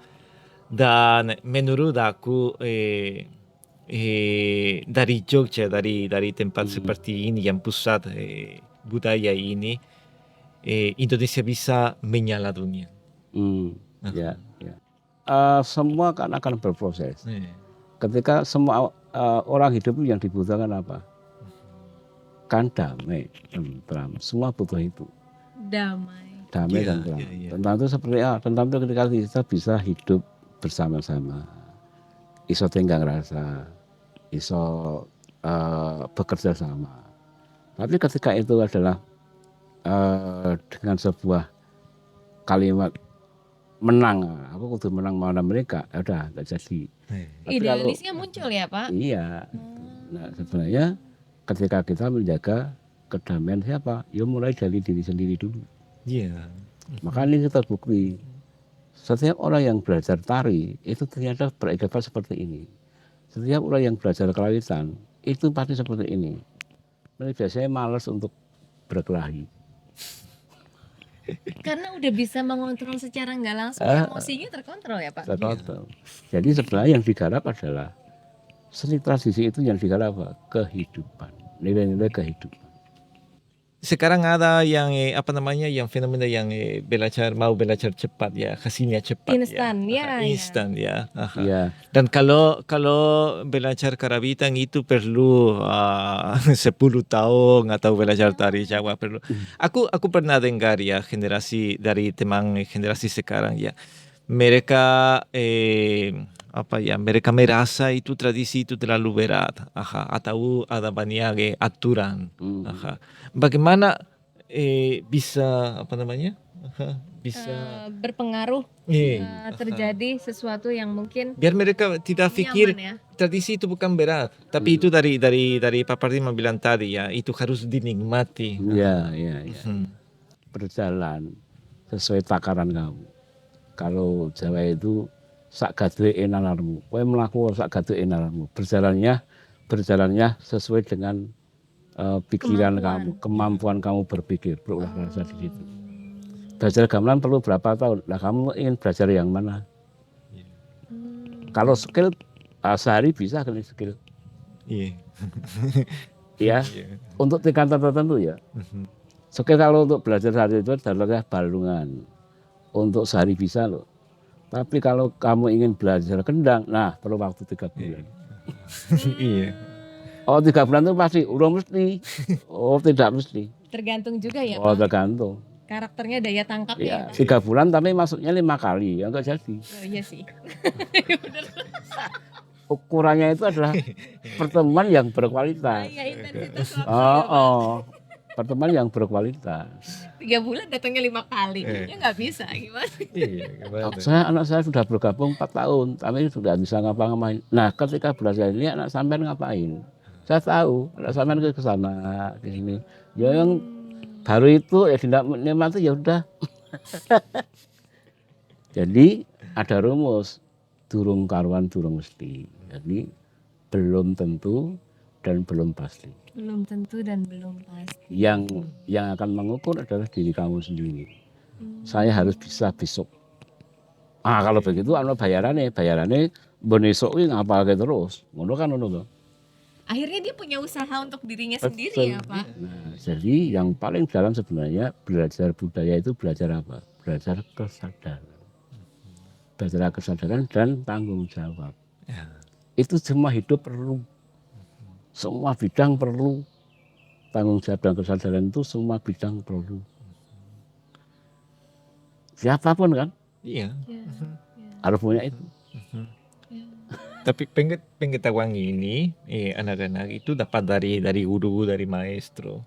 Dan menurut aku dari Jogja, dari tempat seperti ini yang pusat budaya ini, Indonesia bisa menyala dunia. Ya. Semua kan akan berproses. Ketika semua orang hidup yang dibutuhkan apa? Kan damai, tentram. Semua butuh itu. Damai. damai Iya, dan tenang. iya, iya. Tentram itu seperti apa? Tentram itu ketika kita bisa hidup bersama-sama, iso tenggang rasa, iso bekerja sama. Tapi ketika itu adalah dengan sebuah kalimat menang, aku kudu menang melawan mereka, ya udah nggak jadi. Tapi kalau Idealisnya muncul ya Pak? iya, nah sebenarnya ketika kita menjaga kedamaian siapa? Ya mulai dari diri sendiri dulu. Iya. Makanya ini terbukti setiap orang yang belajar tari itu ternyata berkehidupan seperti ini. Setiap orang yang belajar kerawitan itu pasti seperti ini. Mereka biasanya malas untuk berkelahi. Karena udah bisa mengontrol secara nggak langsung, emosinya terkontrol ya Pak? Terkontrol. Jadi sebenarnya yang digarap adalah seni tradisi itu yang digarap apa? Kehidupan, nilai-nilai kehidupan. Sekarang ada yang apa namanya, yang fenomena yang mau belajar cepat ya, hasilnya cepat Instan, ya. ya, Instan ya. Aha. Iya, Dan kalau belajar karawitan itu perlu 10 tahun atau belajar tari Jawa perlu. Aku pernah dengar ya generasi dari teman generasi sekarang ya. Mereka mereka merasa itu tradisi itu terlalu berat, atau ada banyak aturan. Bagaimana bisa bisa Berpengaruh terjadi sesuatu yang mungkin biar mereka tidak pikir nyaman ya. tradisi itu bukan berat, tapi itu dari Pak Partima bilang tadi ya, itu harus dinikmati. iya. Hmm. Berjalan sesuai takaran kamu. Kalau Jawa itu sak gaduhe nalarmu, kowe mlaku sak gaduhe nalarmu. Berjalannya sesuai dengan pikiran kamu, kemampuan kamu berpikir, berolahraga di situ. Belajar gamelan perlu berapa tahun? Nah, kamu ingin belajar yang mana? Kalau skill sehari bisa kali skill. Iya. Ya, untuk tingkatan tertentu ya. Skill kalau untuk belajar sehari itu adalah balungan. Untuk sehari bisa loh. Tapi kalau kamu ingin belajar kendang, nah perlu waktu 3 bulan. Iya. Oh 3 bulan itu pasti, udah mesti. Oh tidak mesti. Tergantung juga ya Oh Pak. tergantung. Karakternya, daya tangkapnya. Ya, 3 bulan tapi masuknya 5 kali, ya enggak jadi. Oh, iya sih. Ukurannya itu adalah pertemuan yang berkualitas. Iya, intensitas waktu Pertemuan yang berkualitas. 3 bulan datangnya 5 kali. Ya nggak bisa gimana? Iya, Anak saya sudah bergabung 4 tahun, tapi sudah bisa ngapa-ngapain. Nah, ketika belajar ini anak sampean ngapain? Saya tahu, anak sampean ke sana, ke sini. Ya yang baru itu ya tidak menikmati ya udah. Jadi ada rumus, durung karuan durung mesti. Jadi belum tentu dan belum pasti. Belum tentu dan belum pasti. Yang akan mengukur adalah diri kamu sendiri. Saya harus bisa besok. Kalau begitu bayarannya besok ini ngapalke terus. Ngono kan ngono to. Akhirnya dia punya usaha untuk dirinya sendiri ya Pak. Nah, jadi yang paling dalam sebenarnya belajar budaya itu belajar apa? Belajar kesadaran. Belajar kesadaran dan tanggung jawab. Ya. Itu semua hidup perlu. Semua bidang perlu. Tanggung jawab dan kesadaran itu semua bidang perlu. Siapapun kan Iya. harus punya itu. Tapi pengetahuan ini anak-anak itu dapat dari guru, dari maestro.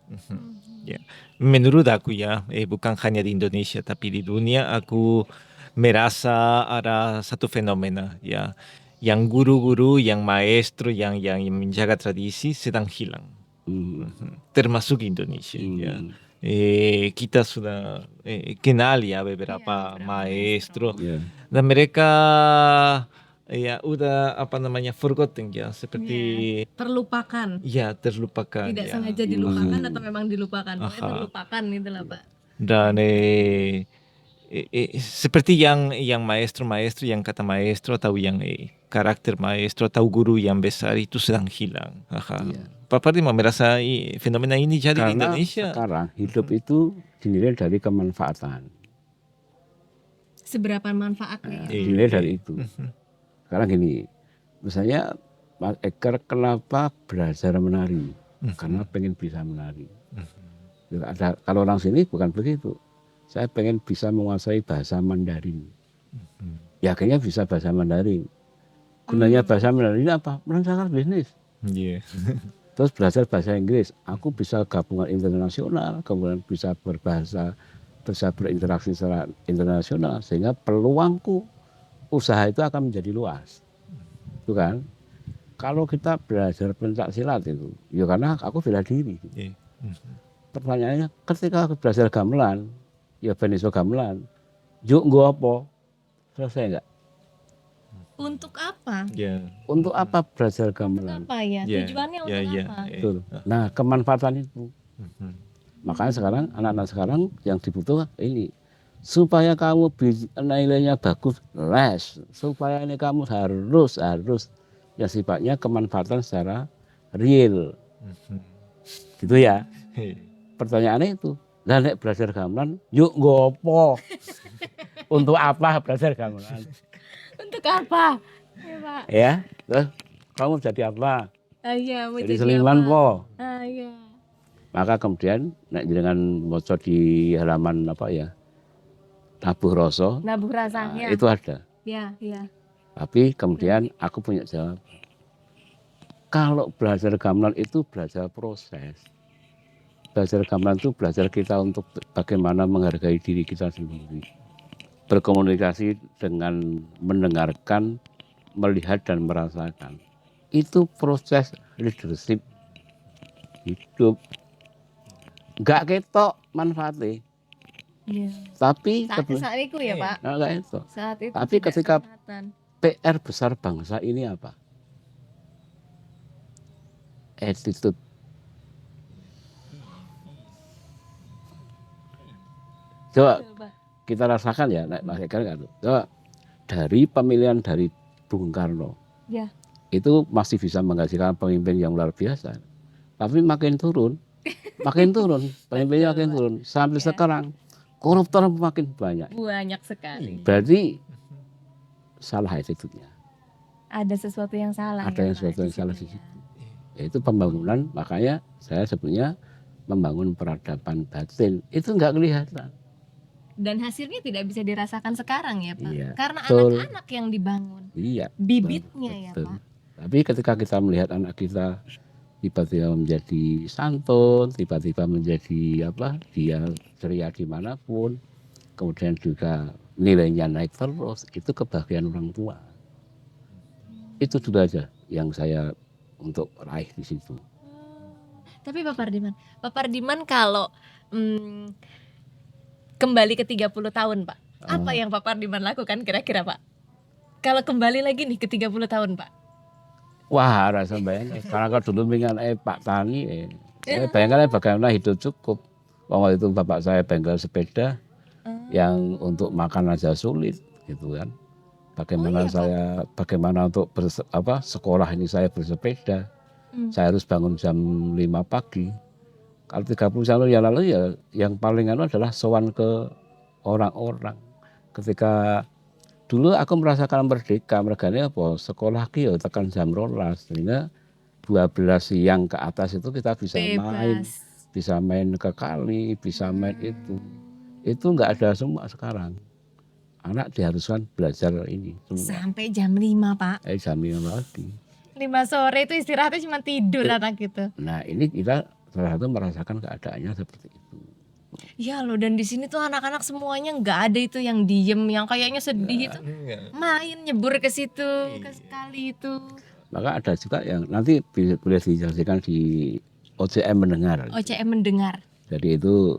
Ya. Menurut aku ya, bukan hanya di Indonesia tapi di dunia, aku merasa ada satu fenomena ya, yang guru-guru, yang maestro, yang menjaga tradisi sedang hilang, termasuk Indonesia. Ya. Kita sudah kenal ya beberapa maestro, dan mereka ya udah forgotten ya, seperti Terlupakan. ya terlupakan. Tidak ya. sengaja dilupakan atau memang dilupakan. Pokoknya terlupakan gitu lah Pak. Dan seperti yang maestro yang kata maestro atau yang karakter maestro atau guru yang besar itu sedang hilang. Pak Partima merasa fenomena ini jadi di Karena Indonesia. sekarang hidup itu dinilai dari kemanfaatan. Seberapa manfaatnya? Dinilai dari itu. Sekarang gini, misalnya Mas Eker kenapa belajar menari? Karena pengen bisa menari. Kalau orang sini bukan begitu. saya pengen bisa menguasai bahasa Mandarin. Ya akhirnya bisa bahasa Mandarin. Gunanya bahasa Mandarin ini apa? Melancarkan bisnis. Iya. Terus belajar bahasa Inggris. Aku bisa gabungan internasional, kemudian bisa berinteraksi secara internasional, sehingga peluangku usaha itu akan menjadi luas. Itu kan? Kalau kita belajar pencak silat itu, ya karena aku bela diri. Iya. Pertanyaannya, ketika aku belajar gamelan, ya ben iso gamelan, yuk nggo apa? Selesai enggak? Untuk apa? Iya. Untuk apa belajar Untuk gamelan? apa ya? Iya. Tujuannya Iya, untuk iya. apa? Betul. Nah, kemanfaatan itu. Makanya sekarang anak-anak sekarang yang dibutuhkan ini supaya kamu nilainya bagus, les. Supaya ini kamu harus yang sifatnya kemanfaatan secara real. Gitu ya. Pertanyaannya itu, lah nek belajar gamelan, yuk ngopo? Untuk apa belajar gamelan? Untuk apa? Ya, Pak. Ya, terus kamu jadi apa? Iya, mau Jadi jadi seniman apa? po. Iya. Maka kemudian nek jenengan maca di halaman apa ya? Nabuh Rasa, Nabuh rasanya. itu ada. Ya, ya. Tapi kemudian aku punya jawab. Kalau belajar gamelan itu belajar proses. Belajar gamelan itu belajar kita untuk bagaimana menghargai diri kita sendiri. Berkomunikasi dengan mendengarkan, melihat dan merasakan. Itu proses leadership hidup. Enggak ketok manfaatnya. Iya. Tapi Saat itu ya, Pak. enggak ketok. Saat itu. Tapi tidak ketika kelihatan. PR besar bangsa ini apa? Attitude. Coba Coba. kita rasakan ya, Mas Eka kan. Coba dari pemilihan dari Bung Karno, Ya. itu masih bisa menghasilkan pemimpin yang luar biasa. Tapi makin turun, pemimpinnya makin turun. Sampai Ya. sekarang koruptor makin banyak. Banyak sekali. Berarti salah attitude-nya. Ada sesuatu yang salah. Ada ya, yang Pak, sesuatu yang salah di situ ya. situ. Yaitu pembangunan, makanya saya sebutnya membangun peradaban batin. Itu nggak kelihatan. Dan hasilnya tidak bisa dirasakan sekarang ya, Pak. Iya, Karena betul. anak-anak yang dibangun. Iya. Bibitnya ya, Betul. Pak. Tapi ketika kita melihat anak kita tiba-tiba menjadi santun, tiba-tiba menjadi apa, dia ceria dimanapun, kemudian juga nilainya naik terus, itu kebahagiaan orang tua. Itu dulu aja yang saya untuk raih di situ. Tapi Pak Pardiman kalau kembali ke 30 tahun, Pak. Apa yang Pak Pardiman lakukan kira-kira, Pak? Kalau kembali lagi nih ke 30 tahun, Pak. Wah, rasa bayangkan. Karena kalau dulu dengan Pak Tani, saya bayangkan bagaimana hidup cukup. Waktu itu bapak saya bengkel sepeda, yang untuk makan aja sulit, gitu kan. Bagaimana bagaimana untuk sekolah ini saya bersepeda. Saya harus bangun jam 5 pagi. Kalau 30 tahun yang lalu ya yang paling adalah sowan ke orang-orang. Ketika dulu aku merasakan merdeka, mergane apa? Sekolah ki ya tekan jam 12, sehingga 12 siang ke atas itu kita bisa main. Bebas. Bisa main ke kali, bisa main itu. Itu enggak ada semua sekarang. Anak diharuskan belajar ini semua. Sampai jam 5, Pak. Jam 5 pagi. 5 sore itu istirahatnya cuma tidur anak gitu. Nah, ini kita salah satu merasakan keadaannya seperti itu. Ya loh, dan di sini tuh anak-anak semuanya nggak ada itu yang diem, yang kayaknya sedih itu. Main nyebur ke situ, ke sekali itu. Maka ada juga yang nanti boleh dijelaskan di OCM mendengar. OCM mendengar. Jadi itu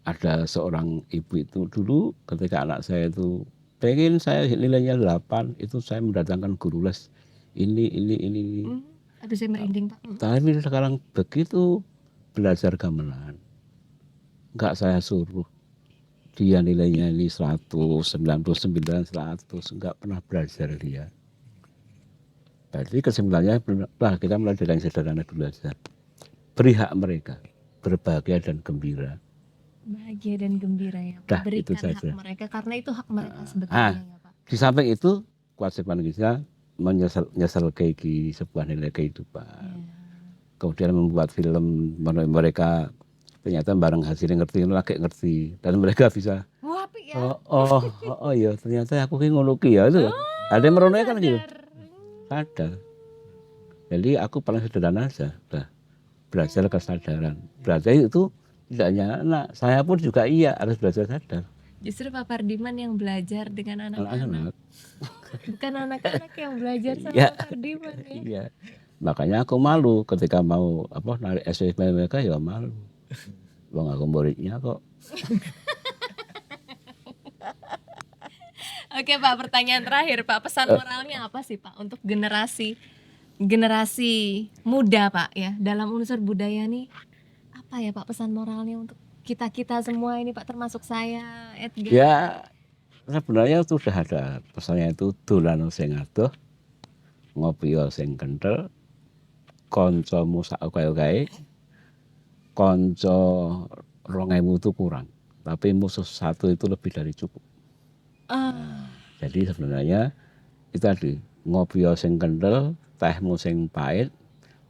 ada seorang ibu itu dulu ketika anak saya itu pengen saya nilainya 8, itu saya mendatangkan guru les ini. Aduh, saya merinding, Pak. Tapi sekarang begitu belajar gamelan, enggak saya suruh dia nilainya ini 199, 100, enggak pernah belajar dia. Berarti kesimpulannya kita mulai dari yang sederhana dulu aja. Beri hak mereka berbahagia dan gembira. Bahagia dan gembira ya, Pak. Dah, Berikan itu saja. hak mereka karena itu hak mereka sebetulnya ya, Pak. Di samping itu kewajiban kita menyesal sebuah nilai kehidupan. Ya. Kemudian membuat film mereka ternyata bareng hasilnya ngerti lagi ngerti dan mereka bisa Wah, apik ya. oh iya ternyata aku ki ngono ki ya itu. Ada yang merono kan gitu. Sadar. Jadi aku paling sederhana aja, udah belajar kesadaran. Belajar itu tidak hanya anak, saya pun juga iya harus belajar sadar. Justru Pak Pardiman yang belajar dengan anak-anak, Anak-anak. bukan anak-anak yang belajar sama Iya. Pak Pardiman ya. Iya. Makanya aku malu ketika mau narik SPP mereka ya malu. Bang aku muridnya kok. Oke Pak, pertanyaan terakhir Pak, pesan moralnya apa sih Pak untuk generasi muda Pak ya dalam unsur budaya nih, apa ya Pak pesan moralnya untuk kita semua ini Pak, termasuk saya, Edgar? Ya sebenarnya sudah ada pesannya itu dolan sing adoh, ngopi sing kenthel, kancamu sak kae, kanca 2000 itu kurang, tapi musuh satu itu lebih dari cukup. Jadi sebenarnya itu tadi ngopi sing kenthel, tehmu sing pahit,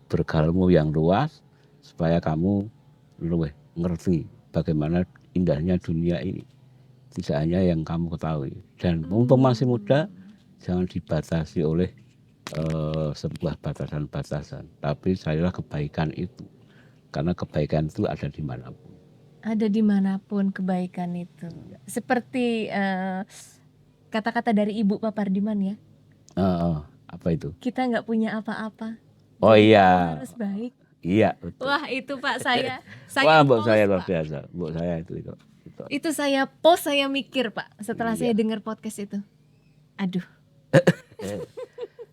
bergaulmu yang luas supaya kamu luwih ngerti bagaimana indahnya dunia ini. Tidak hanya yang kamu ketahui. Dan mumpung masih muda, jangan dibatasi oleh sebuah batasan-batasan. Tapi carilah kebaikan itu. Karena kebaikan itu ada dimanapun. Ada dimanapun kebaikan itu. Seperti kata-kata dari Ibu Pak Pardiman ya. Apa itu? Kita nggak punya apa-apa. Oh jadi iya. kita harus baik. Iya betul. Wah itu Pak saya Wah mbok post, saya luar Pak. biasa. Mbok saya itu. Itu saya post, saya mikir Pak setelah Iya. saya dengar podcast itu. Aduh.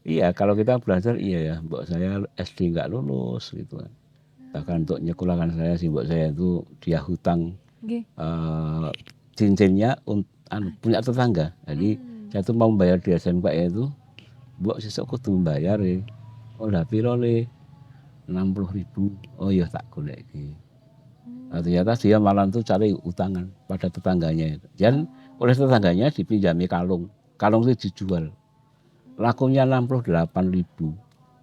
Iya kalau kita belajar iya ya. Mbok saya SD nggak lulus gitu kan. Bahkan untuk nyekolahkan saya sih mbok saya itu dia hutang Nggih. cincinnya punya tetangga. Jadi saya tuh mau bayar di SMK itu, mbok sesuk kudu membayar ya. Oh lah piro le? 60.000. Oh iya tak golek iki. Nah, ternyata dia malah tuh cari utangan pada tetangganya itu. Dan oleh tetangganya dipinjami kalung. Kalung itu dijual. Lakunya 68.000.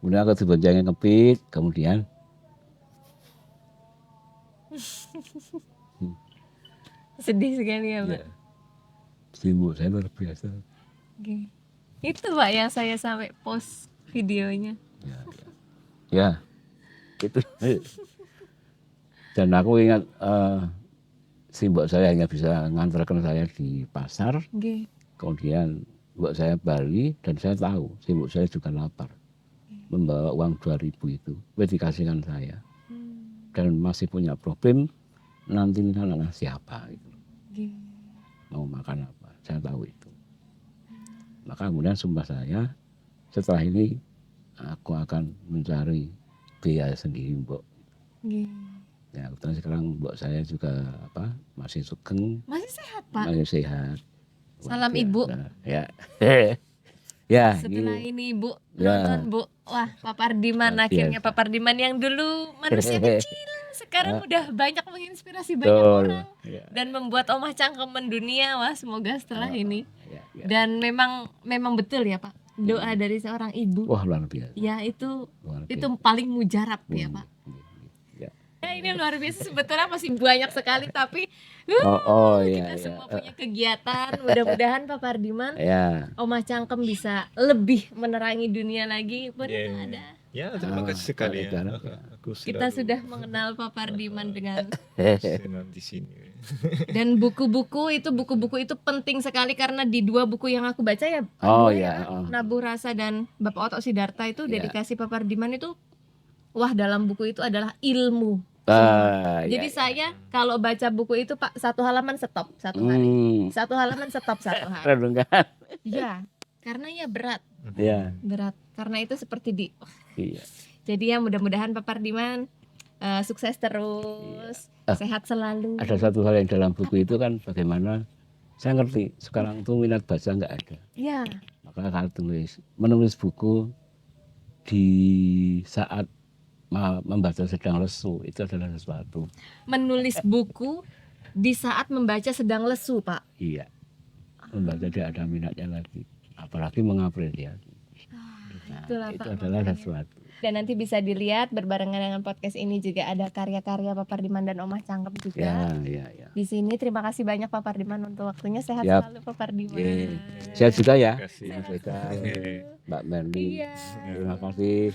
Kemudian aku diboncengin kepit, kemudian Sedih sekali ya Pak. Ibu saya luar biasa. Oke. Itu Pak yang saya sampai post videonya. Ya, itu. Dan aku ingat si mbok saya hanya bisa ngantarkan saya di pasar. Oke. Kemudian mbok saya balik dan saya tahu si mbok saya juga lapar. Membawa uang 2.000 itu, dikasihkan saya. Dan masih punya problem nanti anak siapa gitu. Oke. Mau makan apa, saya tahu itu. Maka kemudian sumpah saya, setelah ini aku akan mencari biaya sendiri mbok. Oke. Ya, kebetulan sekarang mbok saya juga masih sugeng, Masih sehat Pak. masih sehat. Salam Luar Ibu. biasa. Ya. Ya, Setelah ini ini Bu Ya. nonton Bu, wah Pak Pardiman Luar akhirnya biasa. Pak Pardiman yang dulu manusia kecil sekarang udah banyak menginspirasi banyak betul. orang Ya, dan membuat Omah Cangkem mendunia. Wah semoga setelah ini. ya. Dan memang betul ya Pak, doa dari seorang ibu Wah luar biasa. ya itu Luar paling mujarab ya Pak. Ya. Ya, ini luar biasa, sebetulnya masih banyak sekali tapi Iya. kita semua punya kegiatan. Mudah-mudahan Pak Pardiman Ya. Omah Cangkem bisa lebih menerangi dunia lagi pun Iya, iya. ada. Ya, terima kasih sekali ya. Edgar. Aku Kita selalu sudah mengenal Pak Pardiman dengan senang di sini. dan buku-buku itu penting sekali karena di dua buku yang aku baca ya Oh dua ya. Nabuh Rasa dan Bapak Oto Sidarta itu Ya. dedikasi Pak Pardiman itu wah dalam buku itu adalah ilmu. Jadi saya kalau baca buku itu Pak satu halaman stop satu hari. Satu halaman stop satu hari. Renungan. Iya, karena ya berat. Ya. Karena itu seperti di Iya. jadi ya mudah-mudahan Pak Pardiman sukses terus, sehat selalu. Ada satu hal yang dalam buku itu kan bagaimana saya ngerti sekarang tuh minat baca nggak ada. Ya, Maka kalau menulis buku di saat membaca sedang lesu itu adalah sesuatu. menulis buku di saat membaca sedang lesu, Pak. Iya. Membaca dia ada minatnya lagi. Apalagi mengapresiasi. Nah, itulah, itu Pak, adalah makanya. sesuatu. Dan nanti bisa dilihat berbarengan dengan podcast ini juga ada karya-karya Pak Pardiman dan Omah Cangkem juga. Ya. Di sini terima kasih banyak Pak Pardiman untuk waktunya. Sehat Siap. selalu Pak Pardiman. Oke. Sehat juga ya. Terima kasih. Mas Eka, Oke. Mbak Merli. Iya. Terima kasih.